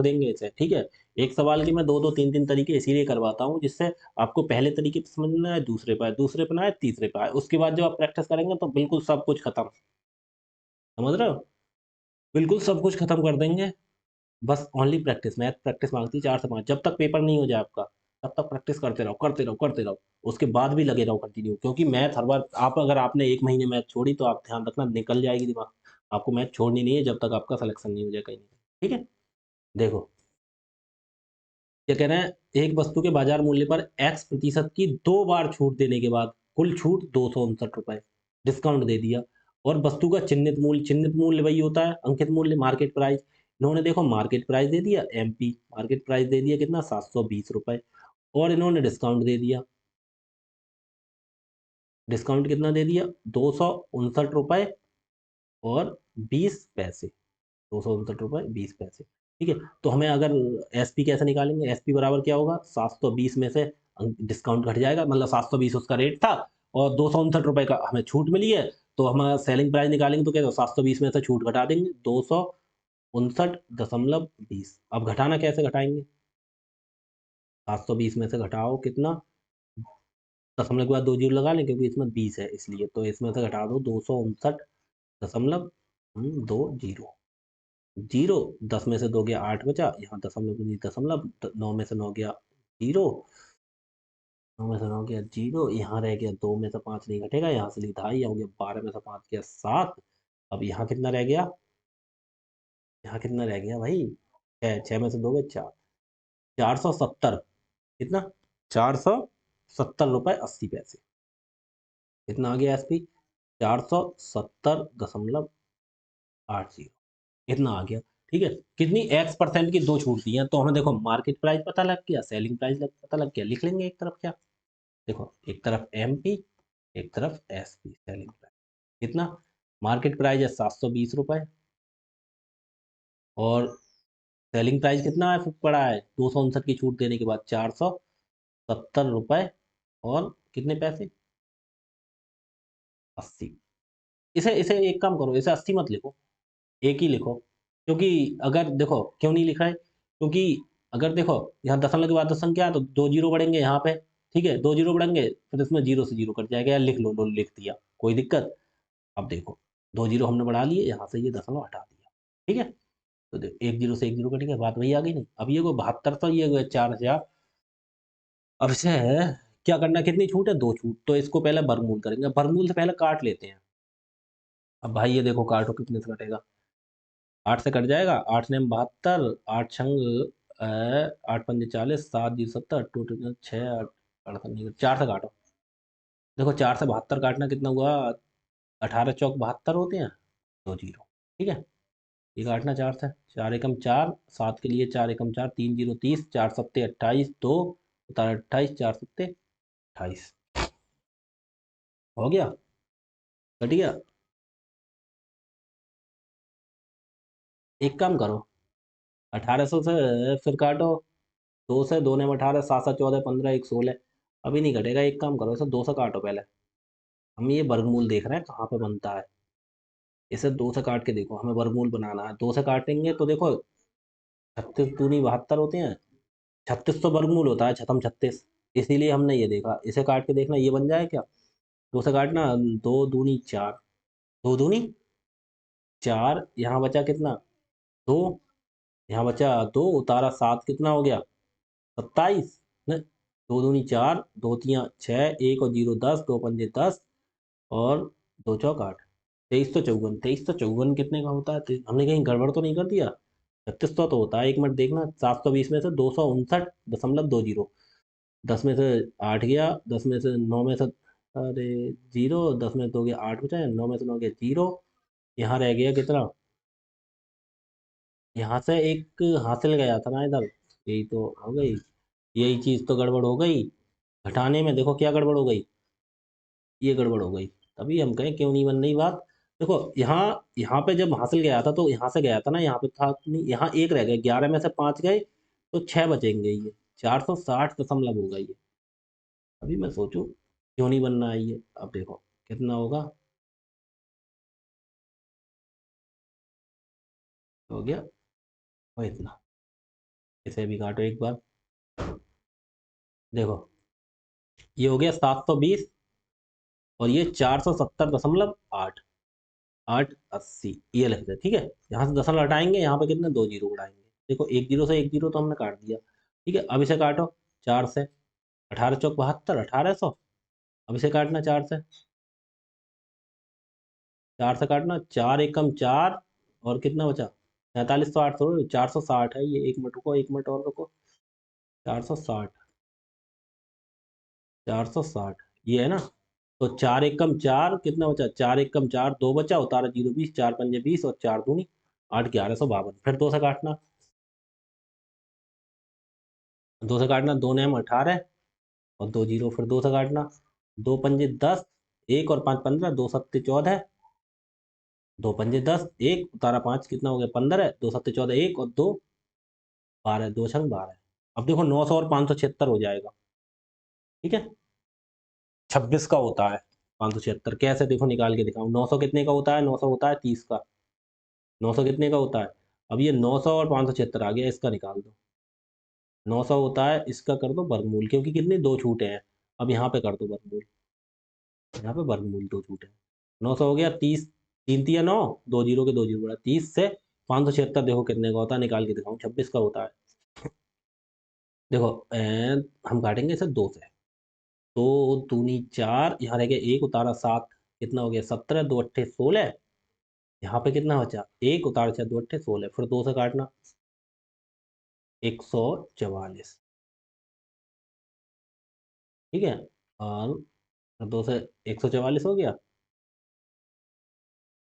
देंगे इसे, ठीक है। एक सवाल के मैं दो दो तीन तीन तरीके इसीलिए करवाता हूँ, जिससे आपको पहले तरीके पे समझ में आए, दूसरे पे ना आए, तीसरे पे आए। उसके बाद जब आप प्रैक्टिस करेंगे तो बिल्कुल सब कुछ खत्म। समझ रहे हो, बिल्कुल सब कुछ खत्म कर देंगे। बस ओनली प्रैक्टिस, मैथ प्रैक्टिस मांगती है 4 से 5। जब तक पेपर नहीं हो जाए आपका, तब तक प्रैक्टिस करते रहो, करते रहो, करते रहो। उसके बाद भी लगे रहो कंटिन्यू, क्योंकि मैथ हर बार आप, अगर आपने एक महीने मैथ छोड़ी तो आप ध्यान रखना निकल जाएगी दिमाग। आपको मैथ छोड़नी नहीं है जब तक आपका सिलेक्शन नहीं हो जाए कहीं, ठीक है। देखो क्या कह रहे हैं, एक वस्तु के बाजार मूल्य पर एक्स प्रतिशत की दो बार छूट देने के बाद कुल छूट 269 रुपए डिस्काउंट दे दिया। और वस्तु का चिन्हित मूल्य वही होता है अंकित मूल्य मार्केट प्राइस। इन्होंने देखो मार्केट प्राइस दे दिया एमपी, मार्केट प्राइस दे दिया कितना 720 रुपए, और इन्होंने डिस्काउंट दे दिया, डिस्काउंट कितना दे दिया 269 रुपए और 20 पैसे, 269 रुपए 20 पैसे, ठीक है। तो हमें अगर एसपी कैसे निकालेंगे, एसपी बराबर क्या होगा 720 में से डिस्काउंट घट जाएगा, मतलब 720 उसका रेट था और 269 रुपए का हमें छूट मिली है। तो हम सेलिंग प्राइस निकालेंगे तो क्या 720 में से छूट घटा देंगे 269.20। अब घटाना कैसे घटाएंगे, 720 में से घटाओ कितना, दशमलव के बाद दो जीरो लगा लें क्योंकि इसमें 20 है इसलिए, तो इसमें से घटा दो 269.20। जीरो, 10 में से 2 गया 8 बचा, यहाँ दशमलव की दशमलव, 9 में से 9 गया जीरो, 9 में से 9 गया जीरो, यहाँ रह गया 2 में से 5 नहीं घटेगा, यहाँ से ली ढाई, हो गया 12 में से 5 गया 7। अब यहाँ कितना रह गया, यहाँ कितना रह गया भाई 6, 6 में से 2 गए 4, 470। कितना 470 रुपए 80 पैसे। कितना आ गया एसपी 470.80, इतना आ गया, ठीक है। कितनी एक्स परसेंट की दो छूट दी है, तो हमें देखो मार्केट प्राइस पता लग गया, सेलिंग प्राइस पता लग गया। लिख लेंगे एक तरफ क्या, देखो एक तरफ एमपी, एक तरफ एसपी सेलिंग प्राइस। कितना मार्केट प्राइस है 720 रुपए, और सेलिंग प्राइस कितना है पड़ा है 269 की छूट देने के बाद 470 रुपए और कितने पैसे 80। इसे इसे एक काम करो, इसे 80 मत लिखो, एक ही लिखो। क्योंकि अगर देखो क्यों नहीं लिख रहे, क्योंकि अगर देखो यहाँ दशमलव के बाद दशम क्या है, तो दो जीरो बढ़ेंगे यहाँ पे, ठीक है, दो जीरो बढ़ेंगे फिर इसमें जीरो से जीरो कट जाएगा, या लिख लो, लिख दिया कोई दिक्कत। अब देखो दो जीरो हमने बढ़ा लिए, यहाँ से ये दशमलव हटा दिया, ठीक है। तो देखो एक जीरो से एक जीरो कटेगा, बात वही आ गई नहीं। अब ये को 72 तो ये 4000। अब इसे क्या करना है, कितनी छूट है दो छूट, तो इसको पहले वर्गमूल करेंगे, वर्गमूल से पहले काट लेते हैं। अब भाई ये देखो काटो कितने से कटेगा, 8 से कट जाएगा, 8 ने 72, 8 छंग 8 पंजे 40, 7 जी 70, टू टू 6, 4 से काटो। देखो 4 से 72 काटना कितना हुआ, 18 चौक 72 होते हैं, दो जीरो, ठीक है। ये काटना 4 से, 4 एकम 4, 7 के लिए 4 एकम 4, 3 जीरो 30, 4 सत्ते 28, 2 28, 4 सत्ते 28, हो गया, कट गया। एक काम करो 1800 से फिर काटो, दो से, दो ने 18, 7 7 14 15 1 16, अभी नहीं कटेगा। एक काम करो इसे दो से काटो पहले, हम ये वर्गमूल देख रहे हैं कहाँ पे बनता है। इसे 2 से काट के देखो, हमें वर्गमूल बनाना है। 2 से काटेंगे तो देखो 36 दूनी 72 होते हैं। 36 तो वर्गमूल होता है, छठम 36, इसीलिए हमने ये देखा। इसे काट के देखना, ये बन जाए क्या? 2 से काटना, 2 दूनी 4, 2 दूनी 4, यहाँ बचा कितना? 2, यहाँ बचा 2, उतारा 7, कितना हो गया? 27 न, 2 दूनी 4, 2 तियाँ 6, 1 और 0 10, 2 पंजे 10 और 2 चौक 8, 2354। 2354 कितने का होता है? हमने कहीं गड़बड़ तो नहीं कर दिया? 3600 तो होता है, एक मिनट देखना। 720 में से 259.20, 10 में से 8 गया, 10 में से 9 में से, अरे जीरो, 10 में से 2 गया 8 बचा, 9 में से 9 गया 0, यहाँ रह गया कितना? यहाँ से एक हासिल गया था ना इधर, यही तो हो गई। यही चीज तो गड़बड़ हो गई। घटाने में देखो क्या गड़बड़ हो गई, ये गड़बड़ हो गई। तभी हम कहें क्यों नहीं बन रही बात। देखो यहाँ, यहाँ पे जब हासिल गया था तो यहाँ से गया था ना, यहाँ पे था नहीं, यहाँ एक रह गया, 11 में से 5 गए तो 6 बचेंगे। ये 460 होगा ये। अभी मैं सोचूं क्यों नहीं बनना है ये। अब देखो कितना होगा, हो गया और इतना। इसे भी काटो एक बार, देखो ये हो गया 720 और ये 470.8, 880, ये लिख दे, ठीक है। यहाँ से दशमलव हटाएंगे, यहाँ पे कितने? 2 जीरो उड़ाएंगे। देखो एक जीरो से एक जीरो तो हमने काट दिया, ठीक है। अब इसे काटो 4 से, 18 चौक 72, 1800। अब इसे काटना 4 से, 4 से काटना, 4 एकम 4 और कितना बचा? 43, तो 800, 460 है ये। एक मिनट रुको, एक मिनट और रुको। 460, 460 ये है ना। तो 4 एकम 4 कितना बचा? 4 एकम 4, 2 बचा, उतारा 0 20, 4 पंजे 20 और 4 दूनी 8, 1152। फिर 2 से काटना, 2 से काटना, 2 नैम 18 और 2 जीरो, फिर 2 से काटना, 2 पंजे 10, 1 और 5 15, 2 सत्ते 14, 2 पंजे 10, 1 उतारा 5, कितना हो गया? 15, 2 सत्ते 14, 1 और 2 12, 2 छंग 12। अब देखो 900 और 576 हो जाएगा, ठीक है। 26 का होता है 576, कैसे देखो निकाल के दिखाऊं। 900 कितने का होता है? 900 होता है 30 का। 900 कितने का होता है? अब ये 900 और 576 आ गया, इसका निकाल दो। 900 होता है, इसका कर दो वर्गमूल, क्योंकि कितने दो छूटे हैं। अब यहाँ पे कर दो वर्गमूल, यहाँ पे वर्गमूल दो छूटे हैं। 900 हो गया 30, 3 तिया 9, 2 जीरो के 2 जीरो बढ़ा, 30 से 576 देखो कितने का होता है, निकाल के दिखाऊं। 26 का होता है। देखो हम काटेंगे इसे 2 से, तो दूनी 4, यहाँ रह गया 1 उतारा 7, कितना हो गया? 17, 2 अट्ठे 16, यहाँ पे कितना बचा? 1 उतारा 6, 2 अट्ठे 16, फिर 2 से काटना, 144, ठीक है। और 2 से 144 हो गया।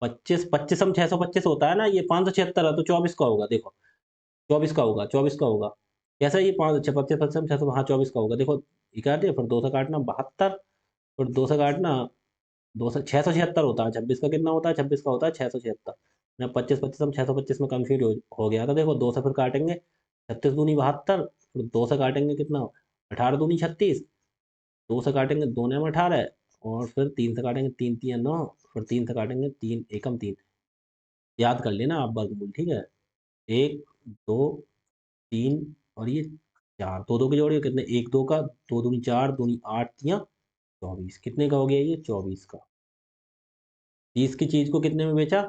25, 25 हम 625 होता है ना, ये 576 है तो 24 का होगा। देखो 24 का होगा, 24 का होगा। कैसा? ये 5 25 25 हम 600, हाँ 24 का होगा। देखो ये काट दिया, फिर 2 से काटना 72, फिर 2 से काटना, 2 से 676 होता है। 26 का कितना होता है? 26 का होता है 676। मैं 25 25 हम 625 में कंफ्यूज हो गया था। देखो 2 से फिर काटेंगे, 36 दूनी 72, फिर 2 से काटेंगे कितना? 18 दूनी 36, 2 से काटेंगे 2 ने 18 और फिर 3 से काटेंगे, 3 तिया 9, फिर 3 से काटेंगे 3 एकम 3। याद कर लेना आप वर्गमूल, ठीक है। 1 2 3 और ये 4, दो दो के जोड़िए, कितने? 1 2 का, 2 दूनी 4, दूनी 8 तिया 24, कितने का हो गया ये? 24 का। 30 की चीज को कितने में बेचा?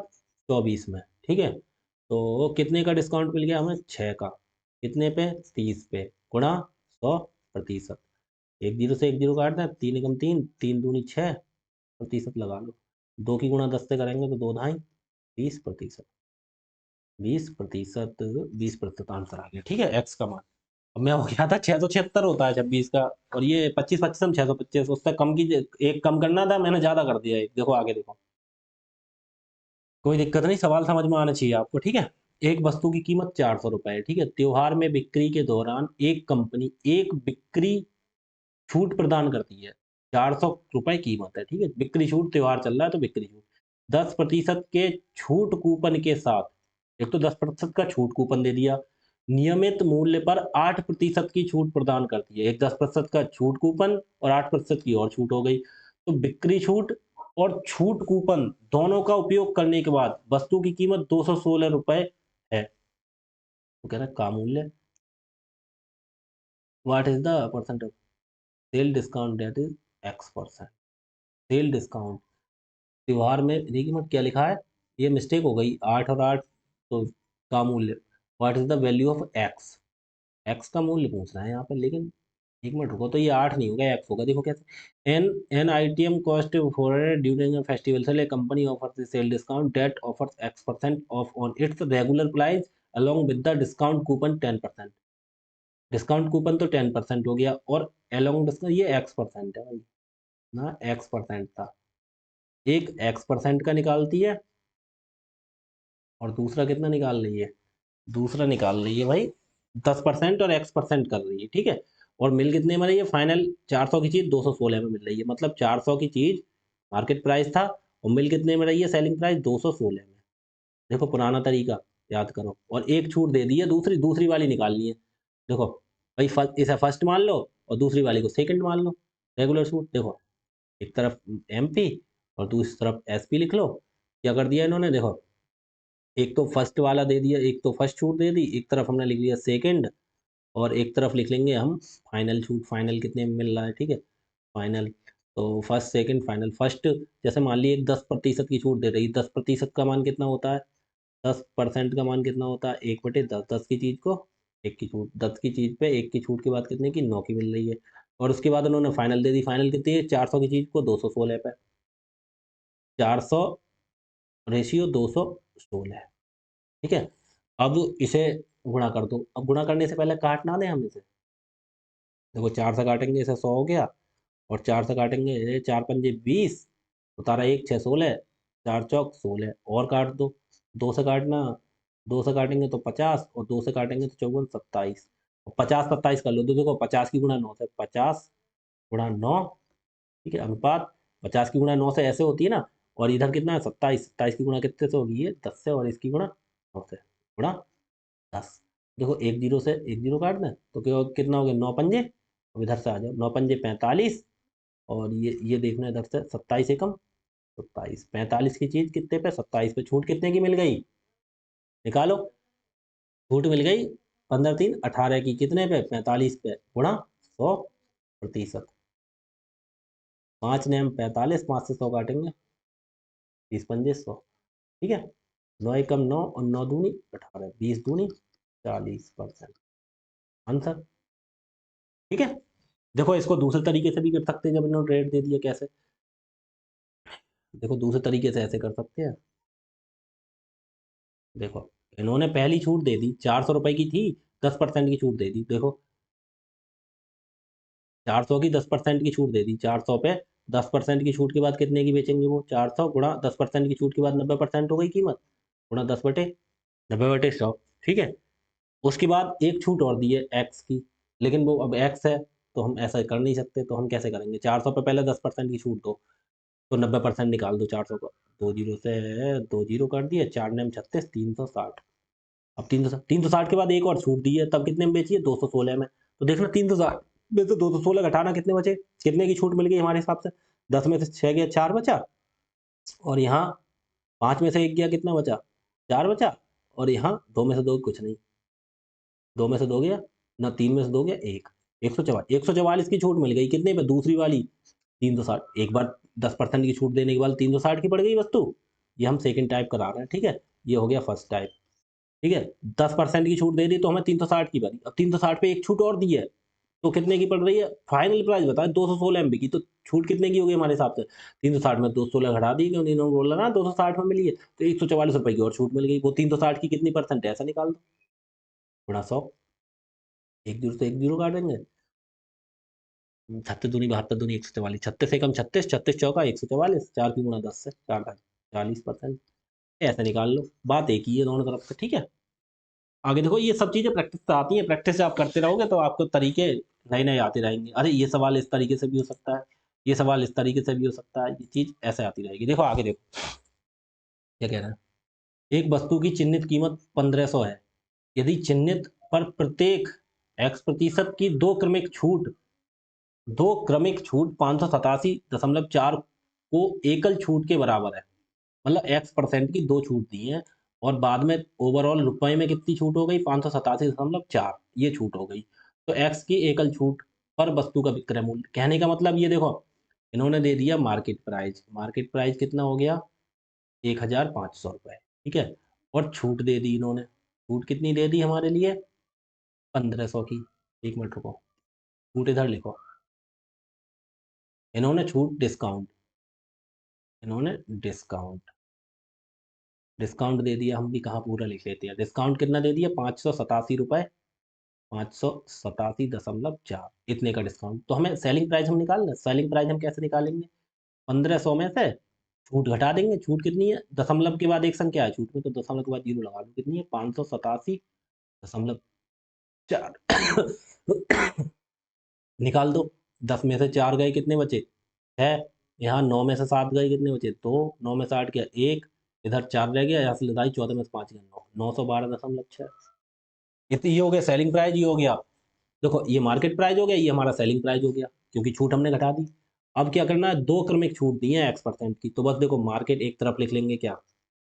24 में, ठीक है। तो कितने का डिस्काउंट मिल गया हमें? 6 का। कितने पे? 30 पे, गुणा 100%। एक जीरो से एक जीरो काट दें, 3 एकम 3, 3 दूनी 6, प्रतिशत लगा लो। 2 की गुणा 10 से करेंगे तो 2 ढाई, 20%। 20%, 20% आंसर आ गया, ठीक है, एक्स का मान। अब मैं हो गया था 676 होता है 26 का, और ये 25 25 हम 625, उससे कम की, एक कम करना था, मैंने ज्यादा कर दिया एक। देखो आगे देखो, कोई दिक्कत नहीं, सवाल समझ में आना चाहिए आपको, ठीक है। एक वस्तु की कीमत 400 रुपए है, ठीक है। त्योहार में बिक्री के दौरान एक कंपनी एक बिक्री छूट प्रदान करती है। 400 रुपए कीमत है, ठीक है। बिक्री छूट, त्योहार चल रहा है तो बिक्री छूट। 10% के छूट कूपन के साथ, एक तो 10% का छूट कूपन दे दिया, नियमित मूल्य पर 8% की छूट प्रदान करती है। एक 10% का छूट कूपन और 8% की और छूट हो गई। तो बिक्री छूट और छूट कूपन दोनों का उपयोग करने के बाद वस्तु की कीमत 216 रुपए है। तो कह रहा है का मूल्य, what is the percent of cell discount, that is X%। Sale discount त्योहार में देखिए मत क्या लिखा है, ये मिस्टेक हो गई 8 और 8, तो का मूल्य, what is the value of x, x का मूल्य पूछ रहा है यहाँ पे, लेकिन एक मिनट रुको, तो ये 8 नहीं होगा, एक्स होगा। देखो कैसे, an item cost for during festival sale, a company offers sale discount that offers X% off on its regular price along with the discount coupon 10%। Discount coupon तो 10% हो गया, और अलोंग डिस्काउंट ये X% है भाई ना, X% था, एक X% का निकालती है और दूसरा कितना निकाल रही है, दूसरा निकाल रही है भाई 10% और X% कर रही है, ठीक है। और मिल कितने में रही है, फाइनल 400 की चीज 216 में मिल रही है, मतलब 400 की चीज मार्केट प्राइस था, और मिल कितने में रही है, सेलिंग प्राइस 216 में। देखो पुराना तरीका याद करो, और एक छूट दे दी है, दूसरी दूसरी वाली निकालनी है। देखो भाई इसे फर्स्ट मान लो और दूसरी वाली को सेकंड मान लो, रेगुलर छूट। देखो एक तरफ MP और दूसरी तरफ SP लिख लो। क्या कर दिया इन्होंने, देखो एक तो फर्स्ट वाला दे दिया, एक तो फर्स्ट छूट दे दी, एक तरफ हमने लिख लिया सेकंड, और एक तरफ लिख लेंगे हम फाइनल छूट, फाइनल कितने में मिल रहा है, ठीक है, फाइनल। तो फर्स्ट सेकंड फाइनल, फर्स्ट जैसे मान लीजिए 10% की छूट दे रही, 10% का मान कितना होता है, 10% का मान कितना होता है, 1/10, 10 की चीज को एक की छूट, 10 की चीज पे एक की छूट के बाद कितने की, 9 की मिल रही है। और उसके बाद उन्होंने फाइनल दे दी, फाइनल कितनी है, 400 की चीज को 216 पे, 400 रेशियो 216, ठीक है। अब इसे गुणा कर दो, अब गुणा करने से पहले काटना दें हम इसे। देखो 4 से काटेंगे इसे 100 हो गया, और 4 से काटेंगे 4×5 = 20, उतारा 1 6 16, 4 चौक 16, और काट दो, 2 से काटना, 2 से काटेंगे तो 50, और 2 से काटेंगे तो 54 27, 50 27 कर लो, तो देखो 50 की गुणा 9 से, 50 गुणा 9, ठीक है, अनुपात 50 की गुणा 9 से ऐसे होती है ना, और इधर कितना है 27, 27 की गुणा कितने से होगी, ये 10 से, और इसकी गुणा 9 से, गुणा 10। देखो एक जीरो से एक जीरो काट दें तो कितना हो गया, 9×5, अब इधर से आ जाओ, 9×5 = 45, और ये देखना इधर से 27 एकम 27, 45 की चीज कितने पे, 27 पे, छूट कितने की मिल गई, निकालो, छूट मिल गई 15×3 = 18 की, कितने पे, 45 पे, गुणा 100%, 5 ने हम 45, 5 से 100 काटेंगे, 30×5 = 100, ठीक है, 9 एकम 9 और 9 दूनी 18, 20 दूनी 40% आंसर, ठीक है। देखो इसको दूसरे तरीके से भी कर सकते हैं, जब इन्होंने रेट दे दिया कैसे, देखो दूसरे तरीके से ऐसे कर सकते हैं। देखो इन्होंने पहली छूट दे दी, 400 रुपए की थी, 10% की छूट दे दी, देखो 400 की 10% की छूट दे दी, 400 पे 10% की छूट के बाद कितने की बेचेंगे वो, 400 गुणा 10% की छूट के बाद 90% हो गई कीमत, गुणा 10/90/100, ठीक है। उसके बाद एक छूट और दी है एक्स की, लेकिन वो अब एक्स है, तो हम ऐसा कर नहीं सकते, तो हम कैसे करेंगे, 400 पे पहले 10% की छूट दो, तो 90% निकाल दो 400 को, दो जीरो से, दो जीरो कर दिए, 4×9 = 36, 360। अब 360 के बाद एक और छूट दी है, तब कितने में बेची है, 216 में। तो देखना 360 में से 216 घटाना कितने बचे, कितने की छूट मिल गई हमारे हिसाब से, 10 में से 6 गया 4 बचा, और यहाँ 5 में से 1 गया कितना बचा, 4 बचा, और यहाँ 2 में से 2 कुछ नहीं, 2 में से 2 गया ना, 3 में से 2 गया 1, 144 की छूट मिल गई, कितने पे, दूसरी वाली 360, एक बार 10% की छूट देने के बाद 360 की पड़ गई वस्तु, ये हम सेकंड टाइप करा रहे हैं, ठीक है, ये हो गया फर्स्ट टाइप, ठीक है। 10% की छूट दे दी तो हमें 360 की पड़ी, अब 360 पे एक छूट और दी है, तो कितने की पड़ रही है, फाइनल प्राइस बताए 216 MB की, तो छूट कितने की होगी हमारे हिसाब से, 360 में 216 घटा दी, क्योंकि इन्होंने बोला ना 260 में मिली है, तो 144 रुपए की और छूट मिल गई, वो 360 की कितनी परसेंट है ऐसा निकाल दो, गुणा 100, एक जीरो से एक जीरो काटेंगे, 36×2 = 72, 144, 36 एकम 36, 36 चौका 144, 4 की गुणा 10 से 4 40%, ऐसे निकाल लो, बात एक ही है दोनों तरफ से, ठीक है। आगे देखो ये सब चीजें प्रैक्टिस से आती हैं, प्रैक्टिस से आप करते रहोगे तो आपको तरीके नए नए आते रहेंगे, अरे ये सवाल इस तरीके से भी हो सकता है, ये सवाल इस तरीके से भी हो सकता है, ये चीज ऐसे आती रहेगी। देखो आगे देखो क्या कह रहा है, एक वस्तु की चिन्हित कीमत 1500 है, यदि चिन्हित पर प्रत्येक X% की दो क्रमिक छूट 587.4 को एकल छूट के बराबर है, मतलब x% की 2 छूट दी हैं और बाद में ओवरऑल रुपए में कितनी छूट हो गई 587.4 ये छूट हो गई। तो x की एकल छूट पर वस्तु का विक्रय मूल्य, कहने का मतलब ये देखो इन्होंने दे दिया मार्केट प्राइस कितना हो गया 1500 रुपये, ठीक है, और छूट दे दी इन्होंने, छूट कितनी दे दी हमारे लिए 1500 की। एक मिनट रुको, छूट इधर लिखो, इन्होंने छूट डिस्काउंट, इन्होंने डिस्काउंट डिस्काउंट दे दिया, हम भी कहाँ पूरा लिख लेते हैं, डिस्काउंट कितना दे दिया 587 रुपये, 587.4 इतने का डिस्काउंट। तो हमें सेलिंग प्राइस हम निकालना, सेलिंग प्राइस हम कैसे निकालेंगे, 1500 में से छूट घटा देंगे, छूट कितनी है, दशमलव के बाद एक संख्या है छूट में, तो दशमलव के बाद जीरो लगा दो, कितनी है 587.4 निकाल दो, 10 में से 4 गए कितने बचे 6, यहाँ 9 में से 7 गए कितने बचे 2, 9 में से 8 गया 1, इधर 4 रह गया, यहाँ से लदाई 14 में से 5 गया 9, 912.6। इतनी ये हो गया सेलिंग प्राइस, ये हो गया देखो ये मार्केट प्राइस हो गया, ये हमारा सेलिंग प्राइस हो गया क्योंकि छूट हमने घटा दी। अब क्या करना है, दो क्रमिक छूट दी है x% की, तो बस देखो मार्केट एक तरफ लिख लेंगे क्या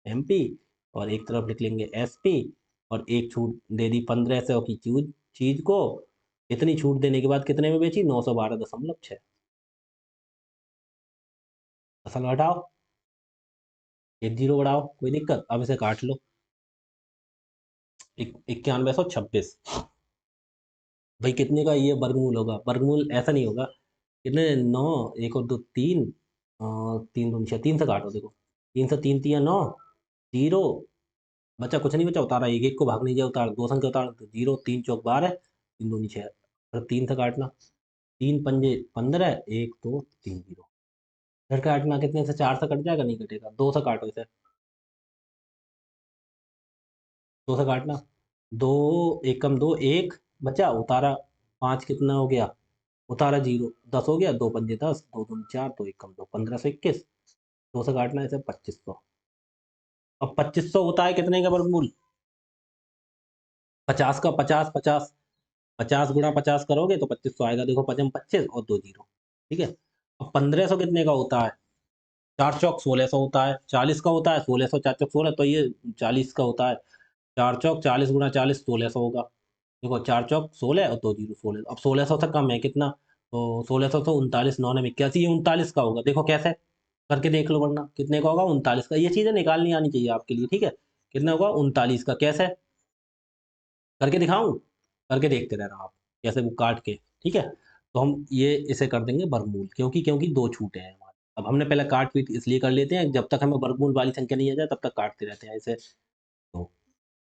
MP और एक तरफ लिख लेंगे SP, और एक छूट दे दी 1500 की चीज को, इतनी छूट देने के बाद कितने में बेची 912.6। असल घटाओ, एक जीरो बढ़ाओ, कोई दिक्कत, अब इसे काट लो 9126। भाई कितने का ये वर्गमूल होगा, वर्गमूल ऐसा नहीं होगा, कितने 9, एक और दो तीन, तीन दो छः, तीन से काटो देखो, तीन से तीन तिया 9, जीरो बचा, कुछ नहीं बचा, उतारा एक एक को भाग नहीं दिया, उतार दो संख्या उतार, तो जीरो, तीन चौक 12, तीन दो छः, फिर तीन से काटना, तीन पंजे 15, एक दो तीन जीरो, फिर काटना कितने से, चार से कट जाएगा, नहीं कटेगा, दो से काटो इसे, दो से काटना, दो एकम दो एक बचा, उतारा पाँच कितना हो गया, उतारा जीरो, 10 हो गया, दो पंजे 10, दो दूनी 4, दो एकम दो, 1521, दो से काटना है इसे 2500। अब 2500 होता है कितने का वर्गमूल, 50 का, 50 50, 50 गुणा 50 करोगे तो 2500 आएगा, देखो पचम 25 और दो जीरो, ठीक है। अब 1500 कितने का होता है, चार चौक 1600 होता है, 40 का होता है 1600, चार चौक 16, तो ये 40 का होता है, चार चौक 40 गुणा 40 1600 होगा, देखो चार चौक 16 और दो जीरो 16, अब 1600 से कम है कितना, तो 1600 तो 39 9 में 81, ये 39 का होगा, देखो कैसे करके देख लो, वरना कितने का होगा 39 का, ये चीजें निकालनी आनी चाहिए आपके लिए, ठीक है, कितना होगा 39 का, कैसे करके दिखाऊं, करके देखते रहना आप कैसे वो काट के, ठीक है। तो हम ये इसे कर देंगे वर्गमूल, क्योंकि क्योंकि दो छूटे हैं हमारे, अब हमने पहले काट पीट इसलिए कर लेते हैं, जब तक हमें वर्गमूल वाली संख्या नहीं आ जाए तब तक काटते रहते हैं इसे, तो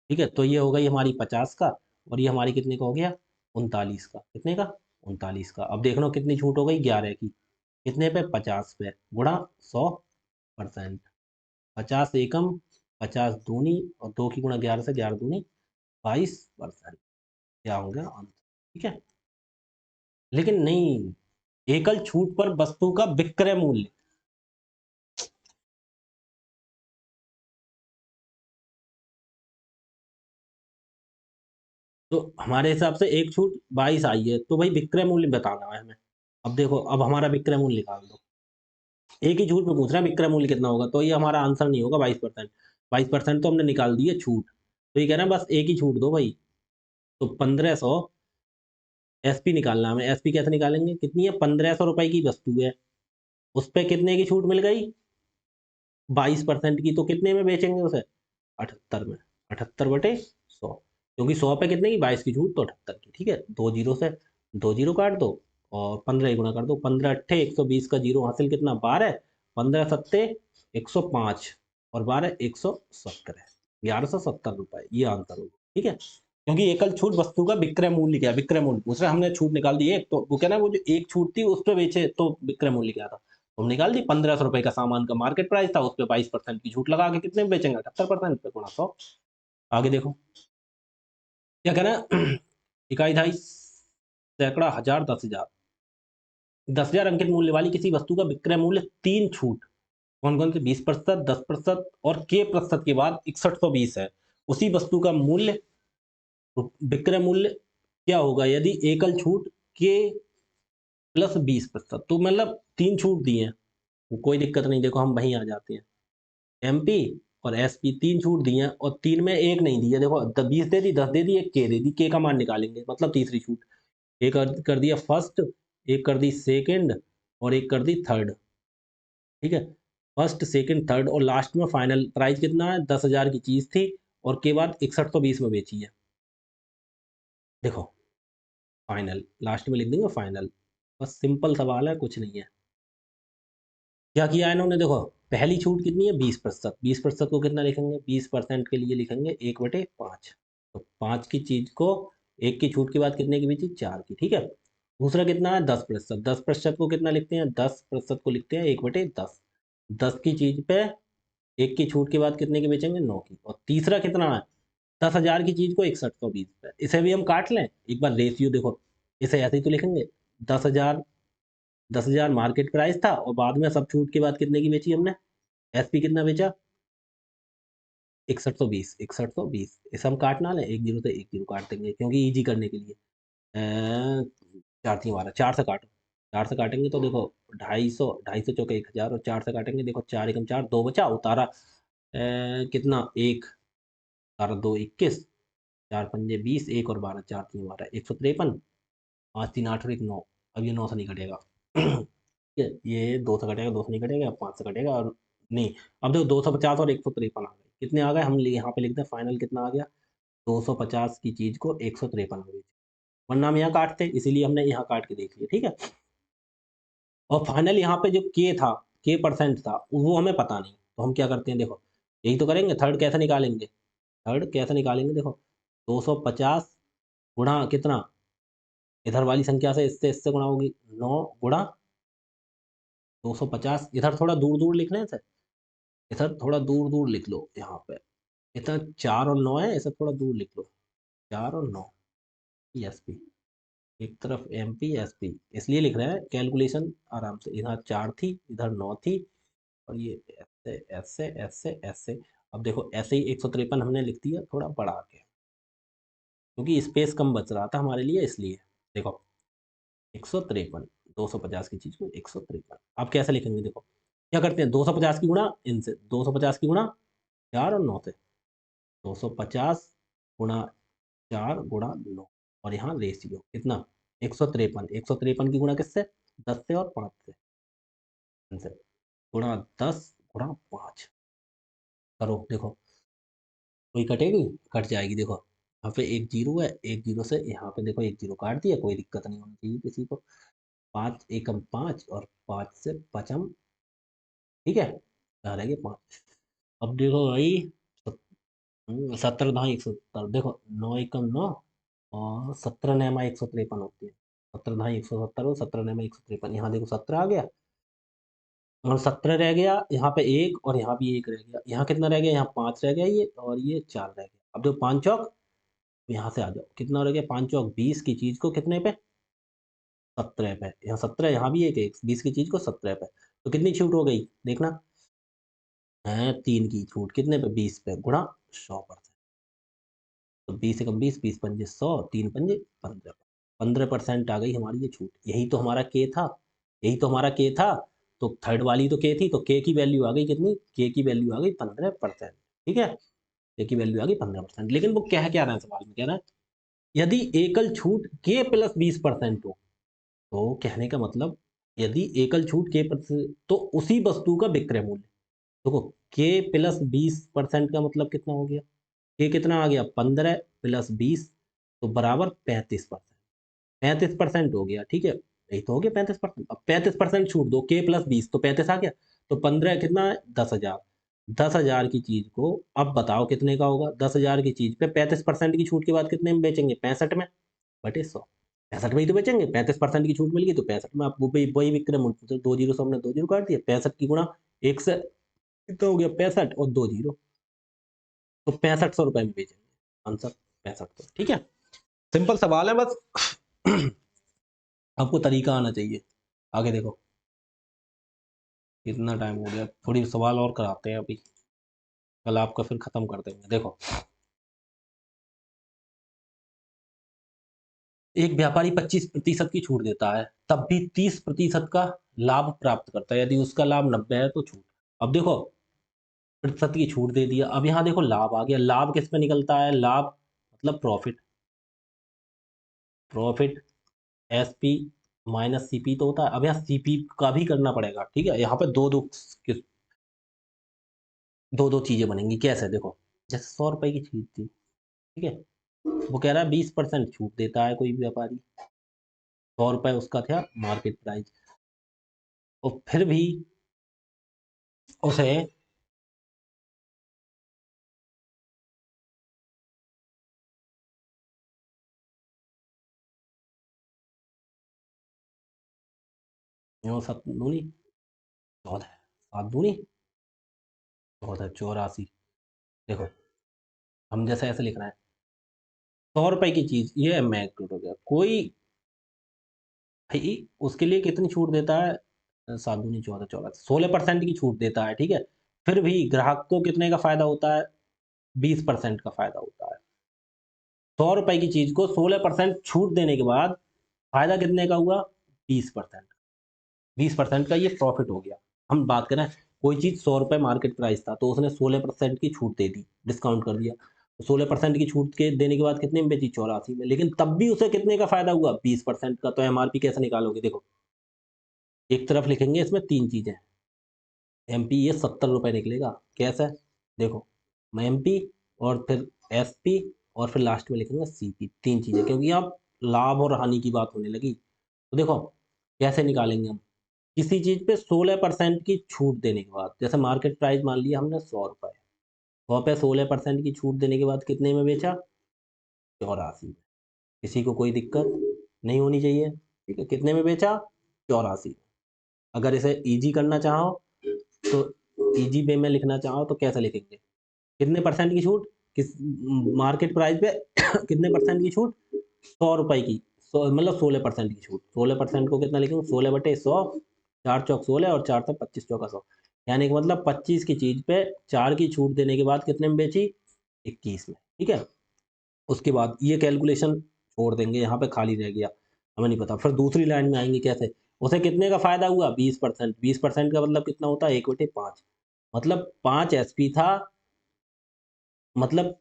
ठीक है। तो ये हो गई हमारी 50 का, और ये हमारी कितने का हो गया 39 का, कितने का 39 का। अब देख लो कितनी छूट हो गई 11 की, कितने पे 50 पे, गुणा 100%, 50 एकम 50 दूनी, और दो की गुणा 11 से 11 दूनी 22%, क्या हो गया आंसर, ठीक है। लेकिन नहीं, एकल छूट पर वस्तु का विक्रय मूल्य, तो हमारे हिसाब से एक छूट 22 आई है, तो भाई विक्रय मूल्य बताना है हमें। अब देखो, अब हमारा विक्रय मूल्य निकाल दो, एक ही छूट पे पूछ रहा है विक्रय मूल्य कितना होगा, तो ये हमारा आंसर नहीं होगा 22%, 22% तो हमने निकाल दी है छूट, तो ये कह रहे हैं बस एक ही छूट दो भाई, तो 1500 SP निकालना हमें, SP कैसे निकालेंगे, कितनी है 1500 रुपए की वस्तु है, उस पर कितने की छूट मिल गई 22% की, तो कितने में बेचेंगे उसे 78 में, 78/100, क्योंकि 100 पे कितने की 22 की छूट, तो 78 की, ठीक है। दो जीरो से दो जीरो काट दो, और 15 गुणा कर दो, 15 अट्ठे 120 का जीरो हासिल कितना 12, 15 सत्ते 105, और 12 170, 1170 रुपए, ये आंसर होगा, ठीक है। क्योंकि एकल छूट वस्तु का विक्रय मूल्य क्या है, विक्रय मूल्य पूछ रहे, हमने छूट निकाल दी एक, तो वो कहना है वो जो एक छूट थी उस पर बेचे तो विक्रय मूल्य क्या था, तो हम निकाल दी 1500 रुपए का सामान का मार्केट प्राइस था, उस पर 22% की छूट लगा के कितने में बेचेंगे 78% पे, गुणा 100। आगे देखो क्या कहना है, इकाई ढाई सैकड़ा हजार 10,000, 10,000 अंकित मूल्य वाली किसी वस्तु का विक्रय मूल्य तीन छूट, कौन कौन से 20%, 10% और के प्रतिशत के बाद 6120 है, उसी वस्तु का मूल्य, विक्रय मूल्य क्या होगा यदि एकल छूट के प्लस 20%, तो मतलब तीन छूट दी है, कोई दिक्कत नहीं, देखो हम वहीं आ जाते हैं। एमपी और एसपी 3 छूट दी हैं और 3 में एक नहीं दी है। देखो 20 दे दी, 10 दे दी, एक के दे दी, के का मान निकालेंगे मतलब तीसरी छूट। एक कर दिया फर्स्ट, एक कर दी सेकंड और एक कर दी थर्ड। ठीक है, फर्स्ट सेकंड थर्ड और लास्ट में फाइनल प्राइस कितना है, 10,000 की चीज थी और के बाद 6120 में बेची है। देखो फाइनल लास्ट में लिख देंगे फाइनल। बस सिंपल सवाल है, कुछ नहीं है। क्या किया है इन्होंने, देखो पहली छूट कितनी है 20%। 20% को कितना लिखेंगे, 20% के लिए लिखेंगे 1/5। तो 5 की चीज को एक की छूट के बाद कितने की बेची, 4 की। ठीक है, दूसरा कितना है 10%। 10% को कितना लिखते हैं, 10% को लिखते हैं 1/10। 10 की चीज पे एक की छूट के बाद कितने की बेचेंगे, 9 की। और तीसरा कितना है, 10,000 की चीज को 6120 पे। इसे भी हम काट लें एक बार, रेशियो देखो, इसे ऐसे ही तो लिखेंगे। 10,000, 10,000 मार्केट प्राइस था और बाद में सब छूट के बाद कितने की बेची हमने, एसपी कितना बेचा, 6120। 6120 इसे हम काट ना लें, एक जीरो से एक जीरो काट देंगे क्योंकि इजी करने के लिए। चार थी हमारा, चार से काटो। चार से काटेंगे तो देखो 250, 250 चौके 1000 और चार से काटेंगे, देखो चार एकम चार, दो बचा उतारा। कितना, एक, तारा दो 21, चार पंजे 20, एक और 12, चार तीन 12, 153, पाँच तीन 8 और एक 9। अब ये 9 से नहीं कटेगा। ठीक है, ये 2 से कटेगा, 2 से नहीं कटेगा, 5 से कटेगा और नहीं। अब देखो 250 और 153 आ गए, कितने आ गए, हम यहाँ पे लिखते हैं फाइनल कितना आ गया, 250 की चीज को 153 में बेचे। वरना हम यहाँ काटते, इसीलिए हमने यहाँ काट के देख लिया। ठीक है, और फाइनल यहाँ पे जो के था, के परसेंट था, वो हमें पता नहीं, तो हम क्या करते हैं, देखो यही तो करेंगे। थर्ड कैसे निकालेंगे, थर्ड कैसे निकालेंगे, देखो 250 गुणा कितना, इधर वाली संख्या से इससे गुणा होगी, 9 गुणा 250। इधर थोड़ा दूर दूर लिख लें सर, इधर थोड़ा दूर दूर लिख लो यहाँ पे। इतना 4 और 9 है, इसे थोड़ा दूर लिख लो, 4 और 9, एस पी। एक तरफ एम पी एस पी, इसलिए लिख रहे हैं कैलकुलेशन आराम से। इधर 4 थी, इधर 9 थी और ये ऐसे ऐसे ऐसे ऐसे। अब देखो ऐसे ही 153 हमने लिख दिया थोड़ा बढ़ा के, क्योंकि स्पेस कम बच रहा था हमारे लिए, इसलिए। देखो 153, 250 की चीज को 153। अब कैसे लिखेंगे, देखो क्या करते हैं, 250 की गुणा इनसे, 250 की गुणा 4 और 9 से, 250 गुणा 4 गुणा 9। और यहाँ रेशियो कितना, 153। 153 की गुणा किससे, 10 से और 5 से, इनसे गुणा 10 गुणा 5 करो। देखो कोई कटेगी, कट जाएगी। देखो यहाँ पे एक जीरो है, एक जीरो से यहाँ पे देखो एक जीरो काट दिया, कोई दिक्कत नहीं होनी चाहिए किसी को। 5 एकम 5 और 5 से पचम। ठीक है, कहाँ रह गए 5। अब देखो भाई, 17 दहा 170। देखो 9 एकम 9 और 17 नैमा 153 होती है। 17 दहा 170 और 17 नैमा 153, यहाँ देखो 17 आ गया और 17 रह गया, यहाँ पे एक और यहाँ भी एक रह गया। यहाँ कितना रह गया, यहाँ 5 रह गया, ये और ये 4 रह गया। अब देखो 5 चौक, यहाँ से आ जाओ, कितना रह गया, 5 चौक 20 की चीज को कितने पे, 17 पे। यहाँ 17, यहाँ भी एक 20 की चीज को 17 पे। तो कितनी छूट हो गई देखना है, 3 की छूट कितने पे, 20 पे गुणा 100%। तो 20 से कम 20, 20 पंजे 100, 3 पंजे 15, 15% आ गई हमारी ये छूट। यही तो हमारा के था, यही तो हमारा के था। तो थर्ड वाली तो के थी, तो के की वैल्यू आ गई कितनी, के की वैल्यू आ गई 15%। ठीक है, के की वैल्यू आ गई 15%। लेकिन वो कह क्या रहा है, सवाल में कह रहा है यदि एकल छूट के प्लस 20% हो। तो कहने का मतलब, यदि एकल छूट के प्रतिशत तो उसी वस्तु का विक्रय मूल्य। देखो के प्लस 20% का मतलब कितना हो गया, के कितना आ गया, 15 प्लस 20 तो बराबर 35%। 35% हो गया। ठीक है, यही तो हो गया 35%। अब 35% छूट दो, के प्लस 20 तो 35 आ गया। तो 15 कितना है, 10,000। 10,000 की चीज को अब बताओ कितने का होगा, 10,000 की चीज पे 35% की छूट के बाद कितने में बेचेंगे, 65 में बटे 100। 65 में ही तो बेचेंगे, 35% की छूट मिल गई तो 65 में। आप वही वही विक्रय मूल्य, तो दो जीरो से हमने दो जीरो काट दिया, 65 की गुणा एक से कितना हो गया, 65 और दो जीरो, तो 6500 रुपए में बेचेंगे। आंसर 6500। ठीक है, सिंपल सवाल है बस। आपको तरीका आना चाहिए। आगे देखो कितना टाइम हो गया, थोड़ी सवाल और कराते हैं अभी, कल आपका फिर खत्म कर देंगे। देखो एक व्यापारी 25% की छूट देता है, तब भी 30% का लाभ प्राप्त करता है, यदि उसका लाभ 90 है तो छूट। अब देखो प्रतिशत की छूट दे दिया, अब यहाँ देखो लाभ आ गया, लाभ किस पे निकलता है, लाभ मतलब profit, profit SP minus CP तो होता है। अब यहाँ सीपी का भी करना पड़ेगा, ठीक है, यहाँ पे दो दो दो दो चीजें बनेंगी। कैसे, देखो जैसे 100 रुपए की चीज थी, ठीक है, वो कह रहा है 20% छूट देता है कोई भी व्यापारी, 100 रुपए उसका था मार्केट प्राइस, और फिर भी उसे यूं सत दूनी 14, 7 दूनी 14, 84। देखो हम जैसे ऐसे लिख रहे हैं, 100 रुपए की चीज, ये मैग्नीट्यूड हो गया, कोई भाई उसके लिए कितनी छूट देता है, 7 दूनी 14, 14, 16% की छूट देता है, ठीक है, फिर भी ग्राहक को कितने का फायदा होता है, 20% का फायदा होता है। 100 रुपए की चीज को 16% छूट देने के बाद फायदा कितने का हुआ, 20%। 20% का ये प्रॉफिट हो गया। हम बात करें, कोई चीज 100 रुपए मार्केट प्राइस था, तो उसने 16% की छूट दे दी, डिस्काउंट कर दिया, तो 16% की छूट के देने के बाद कितने में बेची, 84 में, लेकिन तब भी उसे कितने का फायदा हुआ, 20% का। तो एमआरपी कैसे निकालोगे, देखो एक तरफ लिखेंगे इसमें तीन चीजें, एमपी ये 70 रुपए निकलेगा, कैसे, देखो एमपी और फिर एसपी और फिर लास्ट में लिखेंगे सीपी, तीन चीजें, क्योंकि अब लाभ और हानि की बात होने लगी। तो देखो कैसे निकालेंगे हम, किसी चीज पे 16% की छूट देने के बाद, जैसे मार्केट प्राइस मान लिया हमने 100 रुपए, 100 पे 16% की छूट देने के बाद कितने में बेचा, 84 में। किसी को कोई दिक्कत नहीं होनी चाहिए, ठीक है, कितने में बेचा, 84। अगर इसे इजी करना चाहो तो इजी वे में लिखना चाहो तो कैसे लिखेंगे, कितने परसेंट की छूट, किस मार्केट प्राइस पे कितने परसेंट की छूट, 100 रुपए की, मतलब 16% की छूट, 16% को कितना लिखेंगे, 16/100, 4 चौक 16 और 4 से 25 चौका 100, यानी कि मतलब 25 की चीज पे 4 की छूट देने के बाद कितने में बेची, 21 में, ठीक है। उसके बाद ये कैलकुलेशन छोड़ देंगे, यहाँ पे खाली रह गया, हमें नहीं पता, फिर दूसरी लाइन में आएंगे, कैसे, उसे कितने का फायदा हुआ, 20%, 20% का मतलब कितना होता है, 1/5, मतलब 5 एसपी था, मतलब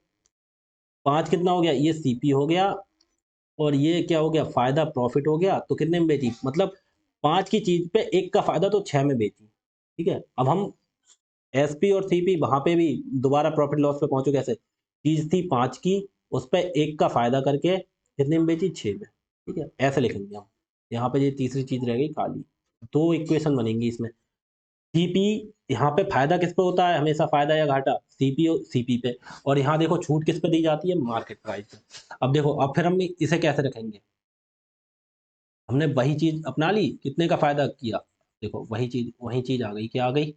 5 कितना हो गया, ये सीपी हो गया, और ये क्या हो गया, फायदा प्रॉफिट हो गया, तो कितने में बेची, मतलब 5 की चीज पे एक का फायदा तो 6 में बेची, ठीक है। अब हम एसपी और सीपी वहां पे भी दोबारा प्रॉफिट लॉस पे पहुंचो, कैसे, चीज थी 5 की, उस पर एक का फायदा करके कितने में बेची, 6 में, ठीक है, ऐसे लिखेंगे हम। यहाँ पे ये तीसरी चीज रह गई खाली, दो इक्वेशन बनेंगी इसमें, सीपी, यहाँ पे फायदा किस पे होता है, हमेशा फायदा या घाटा, सीपी और सीपी पे, और यहाँ देखो छूट किस पे दी जाती है, मार्केट प्राइस पे। अब देखो, अब फिर हम इसे कैसे रखेंगे, हमने वही चीज अपना ली, कितने का फायदा किया, देखो वही चीज आ गई, क्या आ गई,